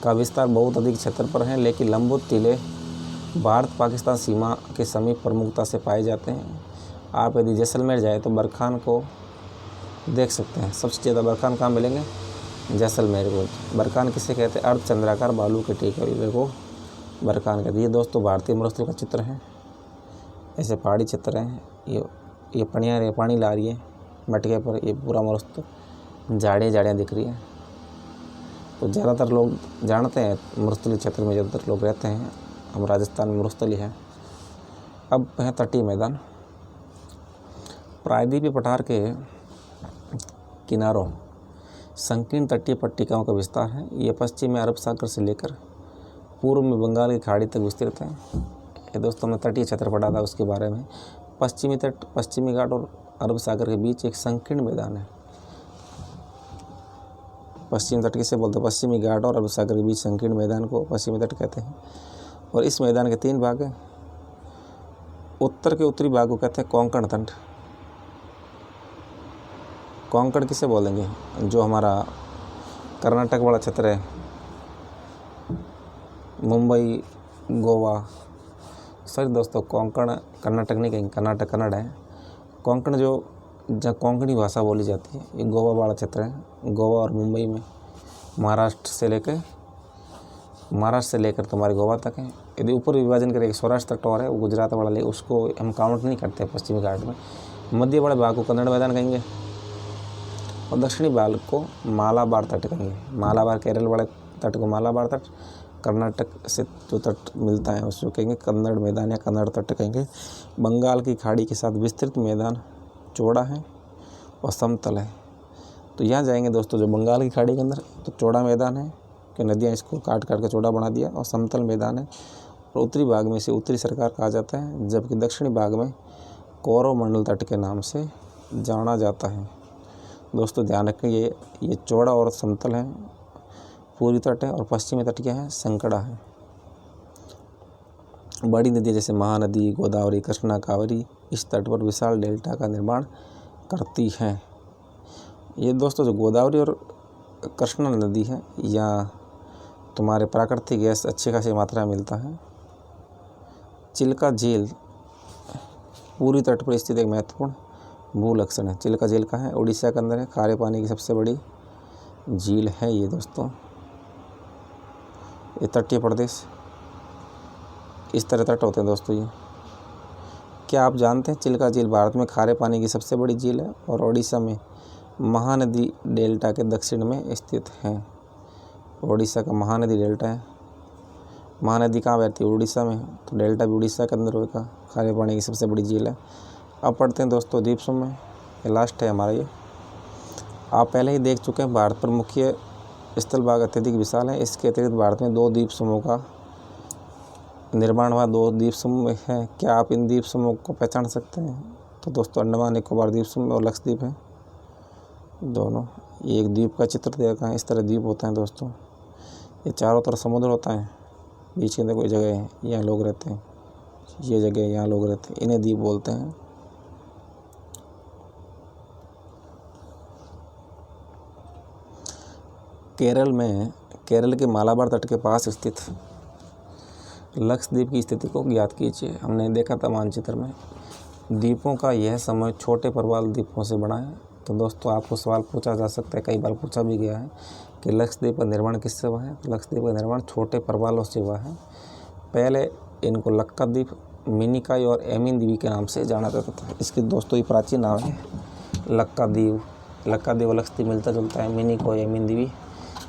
का विस्तार बहुत अधिक क्षेत्र पर है, लेकिन लंबुत टीले भारत पाकिस्तान सीमा के समीप प्रमुखता से पाए जाते हैं। आप यदि जैसलमेर जाए तो बरखान को देख सकते हैं। सबसे ज़्यादा बरखान कहाँ मिलेंगे? जैसलमेर को। बरखान किसे कहते हैं? अर्धचंद्राकार बालू के टीले को बरखान कहते हैं। ये दोस्तों भारतीय मरुस्थल का चित्र है। ऐसे पहाड़ी चित्र हैं। ये पनिया पानी ला रही है मटके पर, ये पूरा मरुस्थल झाड़ियाँ दिख रही है। तो ज़्यादातर लोग जानते हैं मरुस्थलीय क्षेत्र में ज़्यादातर लोग रहते हैं। हम राजस्थान में मरुस्थली है। अब है तटीय मैदान। प्रायद्वीपीय पठार के किनारों संकीर्ण तटीय पट्टिकाओं का विस्तार है। ये पश्चिम में अरब सागर से लेकर पूर्व में बंगाल की खाड़ी तक विस्तृत है। ये दोस्तों हमने तटीय क्षेत्र पढ़ा था उसके बारे में। पश्चिमी तट, पश्चिमी घाट और अरब सागर के बीच एक संकीर्ण मैदान है। पश्चिमी तट किसे बोलते हैं? पश्चिमी घाट और अरब सागर के बीच संकीर्ण मैदान को पश्चिमी तट कहते हैं। और इस मैदान के 3 भाग हैं। उत्तर के उत्तरी भाग को कहते हैं कोंकण तट। कोंकण किसे बोलेंगे? जो हमारा कर्नाटक वाला क्षेत्र है, मुंबई, गोवा। सॉरी दोस्तों, कोंकण कर्नाटक नहीं कहेंगे, कर्नाटक कन्नड़ है। कोंकण जो जहाँ कोंकणी भाषा बोली जाती है, ये गोवा वाला क्षेत्र है। गोवा और मुंबई में महाराष्ट्र से लेकर तुम्हारे गोवा तक है। यदि ऊपर विभाजन करें, सौराष्ट्र तट और है वो गुजरात वाला, ले उसको हम काउंट नहीं करते पश्चिमी घाट में। मध्य वाले भाग को कन्नड़ मैदान कहेंगे और दक्षिणी भाग को मालाबार तट कहेंगे। मालाबार केरल वाले तट को मालाबार तट, कर्नाटक से जो तट मिलता है उसको कहेंगे कन्नड़ मैदान या कन्नड़ तट कहेंगे। बंगाल की खाड़ी के साथ विस्तृत मैदान, चौड़ा है और समतल है। तो यहाँ जाएंगे दोस्तों जो बंगाल की खाड़ी के अंदर तो चौड़ा मैदान है कि नदियाँ इसको काट काट के चौड़ा बना दिया, और समतल मैदान है और उत्तरी भाग में इसे उत्तरी सरकार कहा जाता है, जबकि दक्षिणी भाग में कोरोमंडल तट के नाम से जाना जाता है। दोस्तों ध्यान रखें ये चौड़ा और समतल है, पूर्वी तट है, और पश्चिमी तट क्या है, संकड़ा है। बड़ी नदियाँ जैसे महानदी, गोदावरी, कृष्णा, कावेरी इस तट पर विशाल डेल्टा का निर्माण करती हैं। ये दोस्तों जो गोदावरी और कृष्णा नदी है, यहाँ तुम्हारे प्राकृतिक गैस अच्छी खासी मात्रा में मिलता है। चिल्का झील पूर्वी तट पर स्थित एक महत्वपूर्ण भू लक्षण है। चिल्का झील का है, उड़ीसा के अंदर है, खारे पानी की सबसे बड़ी झील है ये दोस्तों। ये तटीय प्रदेश इस तरह तट होते हैं दोस्तों। ये क्या आप जानते हैं चिल्का झील भारत में खारे पानी की सबसे बड़ी झील है और उड़ीसा में महानदी डेल्टा के दक्षिण में स्थित है। उड़ीसा का महानदी डेल्टा है। महानदी कहाँ बहती है, उड़ीसा में, तो डेल्टा भी उड़ीसा के अंदर होगा। खारे पानी की सबसे बड़ी झील है। अब पढ़ते हैं दोस्तों द्वीप समूह में, ये लास्ट है हमारा। ये आप पहले ही देख चुके हैं, भारत पर मुख्य स्थल भाग अत्यधिक विशाल है। इसके अतिरिक्त भारत में 2 द्वीप समूह का निर्माण हुआ। 2 द्वीप समूह है। क्या आप इन द्वीप समूह को पहचान सकते हैं? तो दोस्तों अंडमान निकोबार द्वीप समूह और लक्षद्वीप है दोनों। ये एक द्वीप का चित्र दे रखा है, इस तरह द्वीप होते हैं दोस्तों। ये चारों तरफ समुद्र होता है, बीच के अंदर कोई जगह है, यहाँ लोग रहते हैं, ये जगह यहाँ लोग रहते हैं, इन्हें द्वीप बोलते हैं। केरल के मालाबार तट के पास स्थित लक्षद्वीप की स्थिति को ज्ञात कीजिए। हमने देखा था मानचित्र में, द्वीपों का यह समूह छोटे प्रवाल द्वीपों से बना है। तो दोस्तों आपको सवाल पूछा जा सकता है, कई बार पूछा भी गया है कि लक्षद्वीप का निर्माण किससे हुआ है। तो लक्षद्वीप का निर्माण छोटे प्रवालों से हुआ है। पहले इनको लक्काद्वीप, मिनिकॉय और एमिन के नाम से जाना जाता था। इसके दोस्तों ये प्राचीन नाम है लक्काद्वीप और लक्षद्वीप मिलता जुलता है। मिनिकॉय, एमिन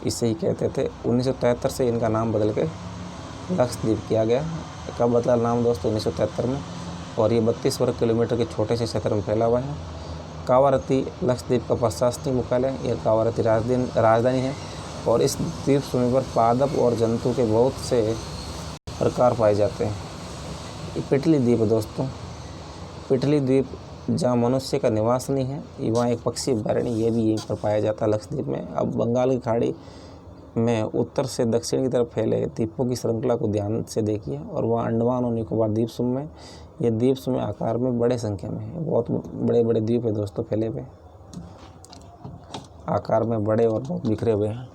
इससे ही कहते थे। 1973 से इनका नाम बदल के लक्षद्वीप किया गया। कब बदला नाम दोस्तों? 1973 में। और ये 32 वर्ग किलोमीटर के छोटे से क्षेत्र में फैला हुआ है। कावारत्ती लक्षद्वीप का प्रशासनिक मुख्यालय, यह कावारत्ती राजधानी है। और इस द्वीप समूह पर पादप और जंतु के बहुत से प्रकार पाए जाते हैं। ये पिटली द्वीप है दोस्तों। पिटली द्वीप जहाँ मनुष्य का निवास नहीं है, वहाँ एक पक्षी अभयारण्य ये भी यहीं पर पाया जाता है लक्षद्वीप में। अब बंगाल की खाड़ी में उत्तर से दक्षिण की तरफ फैले द्वीपों की श्रृंखला को ध्यान से देखिए। और वहाँ अंडमान और निकोबार द्वीप समूह में, ये द्वीप समूह आकार में बड़े संख्या में है। बहुत बड़े बड़े द्वीप है दोस्तों, फैले हुए आकार में बड़े और बहुत बिखरे हुए हैं।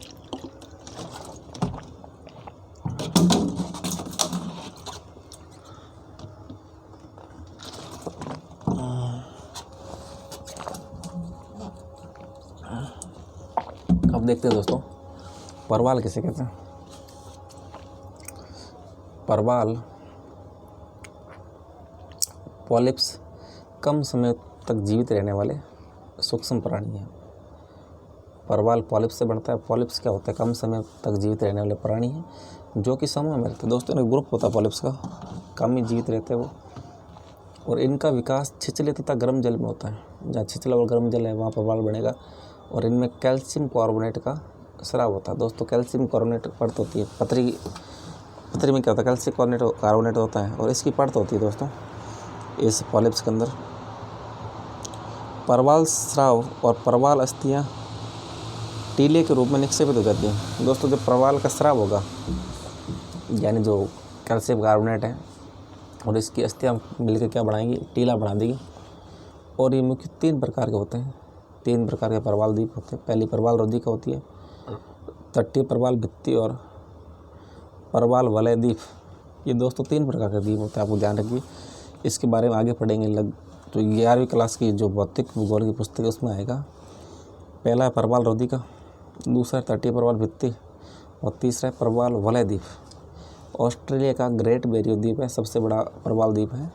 अब देखते हैं दोस्तों परवाल किसे कहते हैं। परवाल पॉलिप्स कम समय तक जीवित रहने वाले सूक्ष्म प्राणी हैं। परवाल पॉलिप्स से बनता है। पॉलिप्स क्या होता है? कम समय तक जीवित रहने वाले प्राणी हैं जो कि समूह में रहते हैं। दोस्तों एक ग्रुप होता है पॉलिप्स का, कम ही जीवित रहते हैं वो। और इनका विकास छिछले तथा गर्म जल में होता है। जहाँ छिछला और गर्म जल है वहाँ परवाल बनेगा। और इनमें कैल्शियम कार्बोनेट का स्राव होता है। दोस्तों कैल्शियम कार्बोनेट परत होती है। पतरी में क्या होता है? कैल्शियम कार्बोनेट होता है और इसकी परत होती है दोस्तों इस पॉलिप्स के अंदर। परवाल स्राव और परवाल अस्थियाँ टीले के रूप में निक्षेपित हो जाती हैं। दोस्तों जब परवाल का स्राव होगा, यानी जो कैल्शियम कार्बोनेट है और इसकी अस्थियाँ मिलकर क्या बढ़ाएंगी? टीला बना देगी। और ये मुख्य 3 प्रकार के होते हैं। 3 प्रकार के परवाल द्वीप होते हैं। पहली परवाल रोधिका होती है, तटीय परवाल भित्ति और परवाल वलय द्वीप। ये दोस्तों 3 प्रकार के द्वीप होते हैं, आपको ध्यान रखिए। इसके बारे में आगे पढ़ेंगे। तो 11वीं क्लास की जो भौतिक भूगोल की पुस्तक है उसमें आएगा। पहला है परवाल रोधिका, दूसरा तटीय परवाल भित्ति और तीसरा है परवाल वलय द्वीप। ऑस्ट्रेलिया का ग्रेट बैरियर द्वीप है, सबसे बड़ा परवाल द्वीप है।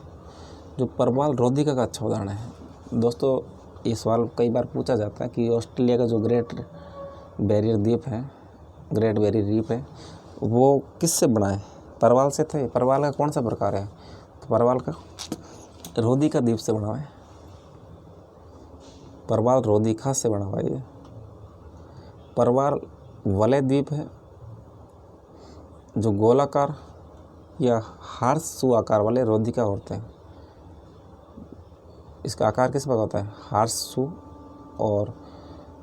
जो परवाल रोधिका का अच्छा उदाहरण है दोस्तों। ये सवाल कई बार पूछा जाता है कि ऑस्ट्रेलिया का जो ग्रेट बैरियर द्वीप है, ग्रेट बैरियर रीफ है, वो किससे बना है? परवाल से थे। परवाल का कौन सा प्रकार है? तो परवाल का रोधिका द्वीप से बना है। परवाल रोधिका से बना हुआ है ये। परवाल वलय द्वीप है जो गोलाकार या हार्सू आकार वाले रोधिका होते हैं। इसका आकार किस प्रकार होता है? हार्सू और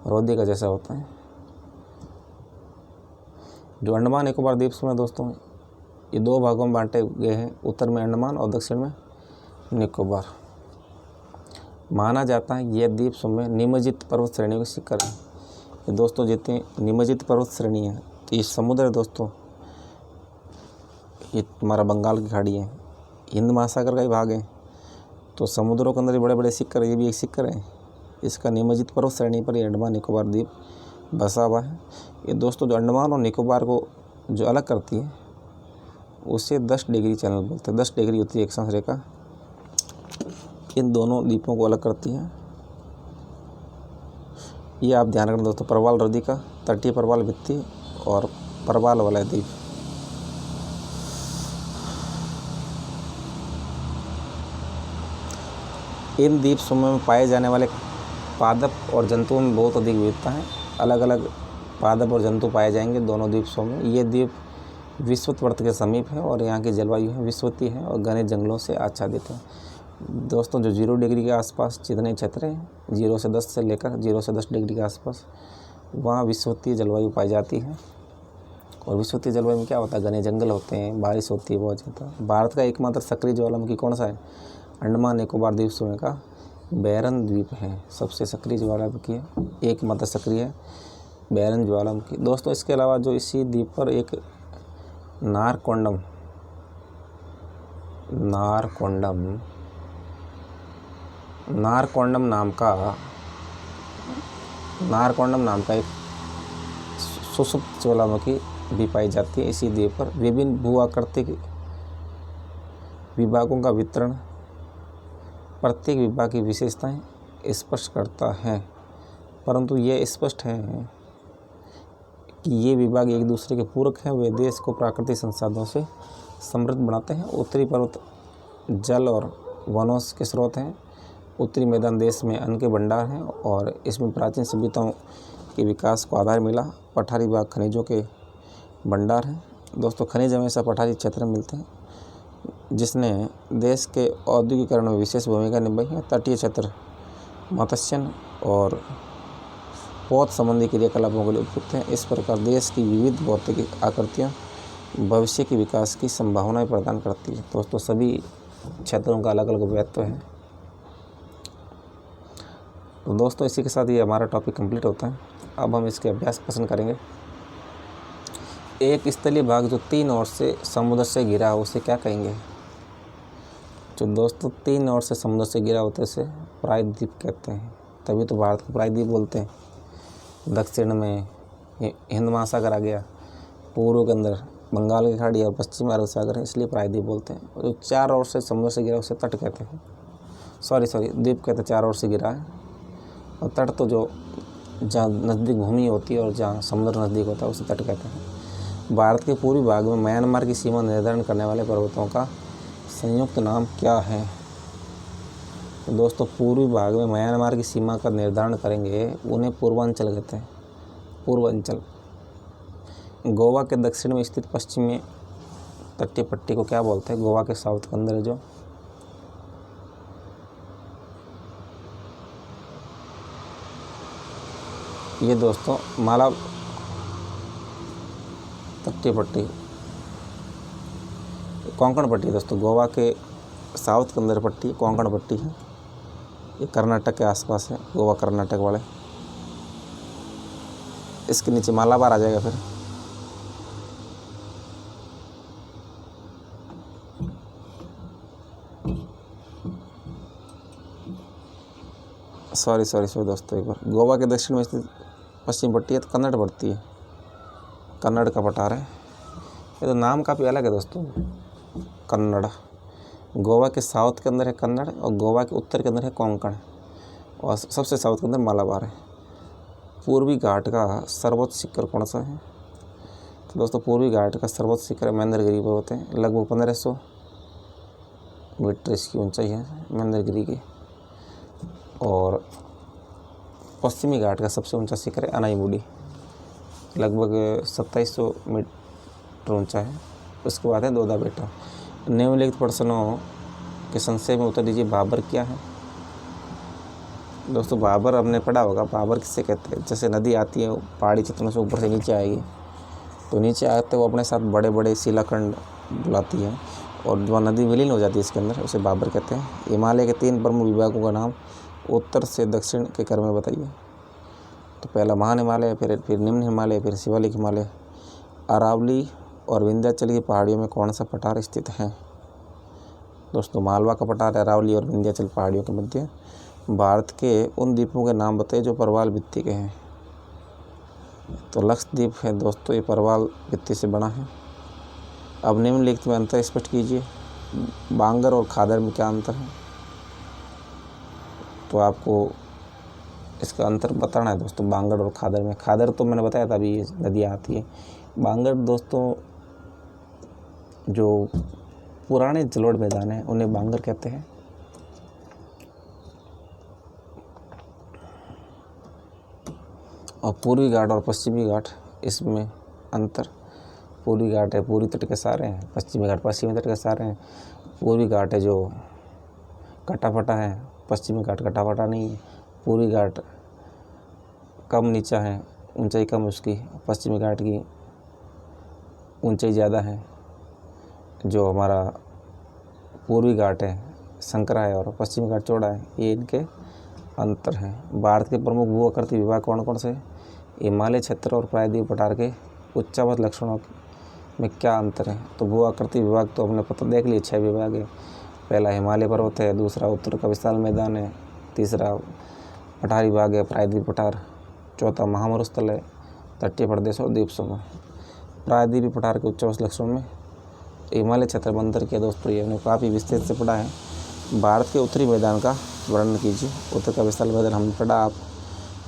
रोधिका जैसा होता है। जो अंडमान निकोबार द्वीप समूह है दोस्तों, ये 2 भागों में बांटे गए हैं, उत्तर में अंडमान और दक्षिण में निकोबार। माना जाता है यह द्वीप समूह निमज्जित पर्वत श्रेणियों के शिखर है। ये दोस्तों जितनी निमज्जित पर्वत श्रेणी है, तो ये समुद्र है दोस्तों, ये तुम्हारा बंगाल की खाड़ी है, हिंद महासागर का ही भाग है, तो समुद्रों के अंदर बड़े बड़े शिखर, ये भी एक शिखर है। इसका निमज्जित पर्वत श्रेणी पर ये अंडमान निकोबार द्वीप बसा हुआ है। ये दोस्तों जो अंडमान और निकोबार को जो अलग करती है उसे 10 डिग्री चैनल बोलते हैं। 10 डिग्री होती है अक्षांश रेखा, इन दोनों द्वीपों को अलग करती है। ये आप ध्यान रखना दोस्तों, परवाल रोधिका, तटीय परवाल भित्ति और परवाल वलय द्वीप। इन द्वीप समूह में पाए जाने वाले पादप और जंतुओं में बहुत अधिक विविधता है। अलग अलग पादप और जंतु पाए जाएंगे दोनों द्वीप समूह में। ये द्वीप विषुवत के समीप है और यहाँ की जलवायु है विषुवतीय है और घने जंगलों से आच्छादित है। दोस्तों जो 0 डिग्री के आसपास जितने क्षेत्र हैं, 0 से 10 से लेकर 0 से 10 डिग्री के आसपास, वहाँ विषुवतीय जलवायु पाई जाती है। और विषुवतीय जलवायु में क्या होता है? घने जंगल होते हैं, बारिश होती है बहुत ज़्यादा। भारत का एकमात्र सक्रिय ज्वालामुखी कौन सा है? अंडमान निकोबार द्वीप समूह का बैरन द्वीप है, सबसे सक्रिय ज्वालामुखी है, एकमात्र सक्रिय है बैरन ज्वालामुखी। दोस्तों इसके अलावा जो इसी द्वीप पर एक नारकोंडम नाम का एक सुषुप्त ज्वालामुखी भी पाई जाती है इसी द्वीप पर। विभिन्न भू-आकृतिक विभागों का वितरण प्रत्येक विभाग की विशेषताएं स्पष्ट करता है, परंतु यह स्पष्ट है कि ये विभाग एक दूसरे के पूरक हैं। वे देश को प्राकृतिक संसाधनों से समृद्ध बनाते हैं। उत्तरी पर्वत जल और वनों के स्रोत हैं। उत्तरी मैदान देश में अन्न के भंडार हैं और इसमें प्राचीन सभ्यताओं के विकास को आधार मिला। पठारी भाग खनिजों के भंडार हैं। दोस्तों खनिज हमेशा पठारी क्षेत्र में मिलते हैं, जिसने देश के औद्योगिकरण में विशेष भूमिका निभाई है। तटीय क्षेत्र मत्स्यन और पौध संबंधी क्रियाकलापों के लिए उपयुक्त हैं। इस प्रकार देश की विविध भौतिक आकृतियाँ भविष्य के विकास की संभावनाएं प्रदान करती है। दोस्तों सभी क्षेत्रों का अलग अलग महत्व है। तो दोस्तों इसी के साथ ये हमारा टॉपिक कंप्लीट होता है। अब हम इसके अभ्यास पसंद करेंगे। एक स्थलीय भाग जो 3 ओर से समुद्र से घिरा हो उसे क्या कहेंगे? जो दोस्तों 3 ओर से समुद्र से घिरा होते से प्रायद्वीप कहते हैं। तभी तो भारत को प्रायद्वीप बोलते हैं। दक्षिण में हिंद महासागर आ गया, पूर्व के अंदर बंगाल की खाड़ी और पश्चिम अरब सागर है, इसलिए प्रायद्वीप बोलते हैं। और जो 4 ओर से समुद्र से घिरा उसे तट कहते हैं। सॉरी द्वीप कहते हैं, 4 ओर से घिरा है। और तट तो जो जहाँ नज़दीक भूमि होती है और जहाँ समुद्र नज़दीक होता है उसे तट कहते हैं। भारत के पूर्वी भाग में म्यांमार की सीमा निर्धारण करने वाले पर्वतों का संयुक्त नाम क्या है? तो दोस्तों पूर्वी भाग में म्यांमार की सीमा का निर्धारण करेंगे, उन्हें पूर्वांचल कहते हैं। पूर्वांचल। गोवा के दक्षिण में स्थित पश्चिमी तटीय पट्टी को क्या बोलते हैं? गोवा के साउथ के अंदर है जो, ये दोस्तों मालाब तटीय पट्टी, कोंकण पट्टी है दोस्तों। गोवा के साउथ के अंदर पट्टी कोंकण पट्टी है। ये कर्नाटक के आसपास है, गोवा कर्नाटक वाले। इसके नीचे मालाबार आ जाएगा। फिर सॉरी दोस्तों, एक बार गोवा के दक्षिण में स्थित पश्चिम पट्टी है तो कन्नड़ पड़ती है, कन्नड़ का पठार है। ये तो नाम काफ़ी अलग है दोस्तों, कन्नड़। गोवा के साउथ के अंदर है कन्नड़ और गोवा के उत्तर के अंदर है कोंकण। और सबसे साउथ के अंदर मालाबार है। पूर्वी घाट का सर्वोच्च शिखर कौन सा है? तो दोस्तों पूर्वी घाट का सर्वोच्च शिखर महेंद्रगिरी पर्वत है, लगभग 1500 मीटर इसकी ऊंचाई है महेंद्रगिरी की। और पश्चिमी घाट का सबसे ऊंचा शिखर है अनाईमुडी, लगभग 2700 मीटर ऊंचा है। उसके बाद है दोदा बेटा। निम्नलिखित प्रश्नों के संशय में उत्तर दीजिए, बाबर क्या है? दोस्तों बाबर हमने पढ़ा होगा, बाबर किससे कहते हैं? जैसे नदी आती है पहाड़ी चट्टानों से ऊपर से नीचे आएगी, तो नीचे आते वो अपने साथ बड़े बड़े शिलाखंड बुलाती है, और जो नदी विलीन हो जाती है इसके अंदर, उसे बाबर कहते हैं। हिमालय के 3 प्रमुख विभागों का नाम उत्तर से दक्षिण के क्रम में बताइए। तो पहला महान हिमालय, फिर निम्न हिमालय, फिर शिवालिक हिमालय। अरावली और विंध्याचल की पहाड़ियों में कौन सा पठार स्थित है? दोस्तों मालवा का पठार अरावली और विंध्याचल पहाड़ियों के मध्य। भारत के उन द्वीपों के नाम बताइए जो प्रवाल भित्ति के हैं। तो लक्षद्वीप है दोस्तों, ये प्रवाल भित्ति से बना है। अब निम्नलिखित में अंतर स्पष्ट कीजिए, बांगर और खादर में क्या अंतर है? तो आपको इसका अंतर बताना है दोस्तों, बांगर और खादर में। खादर तो मैंने बताया था अभी, नदियाँ आती है। बांगर दोस्तों जो पुराने जलोढ़ मैदान हैं उन्हें बांगर कहते हैं। और पूर्वी घाट और पश्चिमी घाट, इसमें अंतर। पूर्वी घाट है पूर्वी तट के सारे हैं, पश्चिमी घाट पश्चिमी तट के सारे हैं। पूर्वी घाट है जो कटाफटा है, पश्चिमी घाट कटाफटा नहीं है। पूर्वी घाट कम नीचा है, ऊंचाई कम उसकी, पश्चिमी घाट की ऊंचाई ज़्यादा है। जो हमारा पूर्वी घाट है संकरा है और पश्चिमी घाट चौड़ा है, ये इनके अंतर हैं। भारत के प्रमुख भू आकृति विभाग कौन कौन से? हिमालय क्षेत्र और प्रायद्वीप पठार के उच्चावत लक्षणों में क्या अंतर है? तो भू आकृति विभाग तो हमने पता देख लिया, 6 विभाग है। पहला हिमालय पर्वत है, दूसरा उत्तर का विशाल मैदान है, तीसरा पठारी विभाग है प्रायद्वीप पठार, चौथा महामरुस्थल है, तटीय प्रदेश और द्वीप समूह। प्रायद्वीपीय पठार के उच्चावत लक्षणों में हिमालय क्षेत्र में अंतर किया दोस्तों, ये हमने काफ़ी विस्तृत से पढ़ा है। भारत के उत्तरी मैदान का वर्णन कीजिए। उत्तर का विशाल मैदान हमने पढ़ा, आप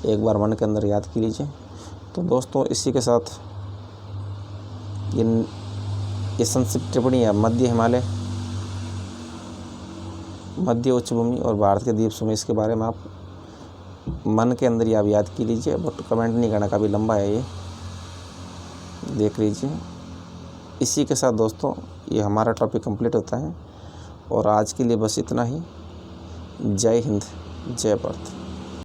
एक बार मन के अंदर याद की लीजिए। तो दोस्तों इसी के साथ ये संक्षिप्त टिप्पणी है मध्य हिमालय, मध्य उच्चभूमि और भारत के द्वीप समूह, इसके बारे में आप मन के अंदर ही आप याद की लीजिए, बट कमेंट नहीं करना, काफ़ी लंबा है ये, देख लीजिए। इसी के साथ दोस्तों ये हमारा टॉपिक कंप्लीट होता है, और आज के लिए बस इतना ही। जय हिंद, जय भारत।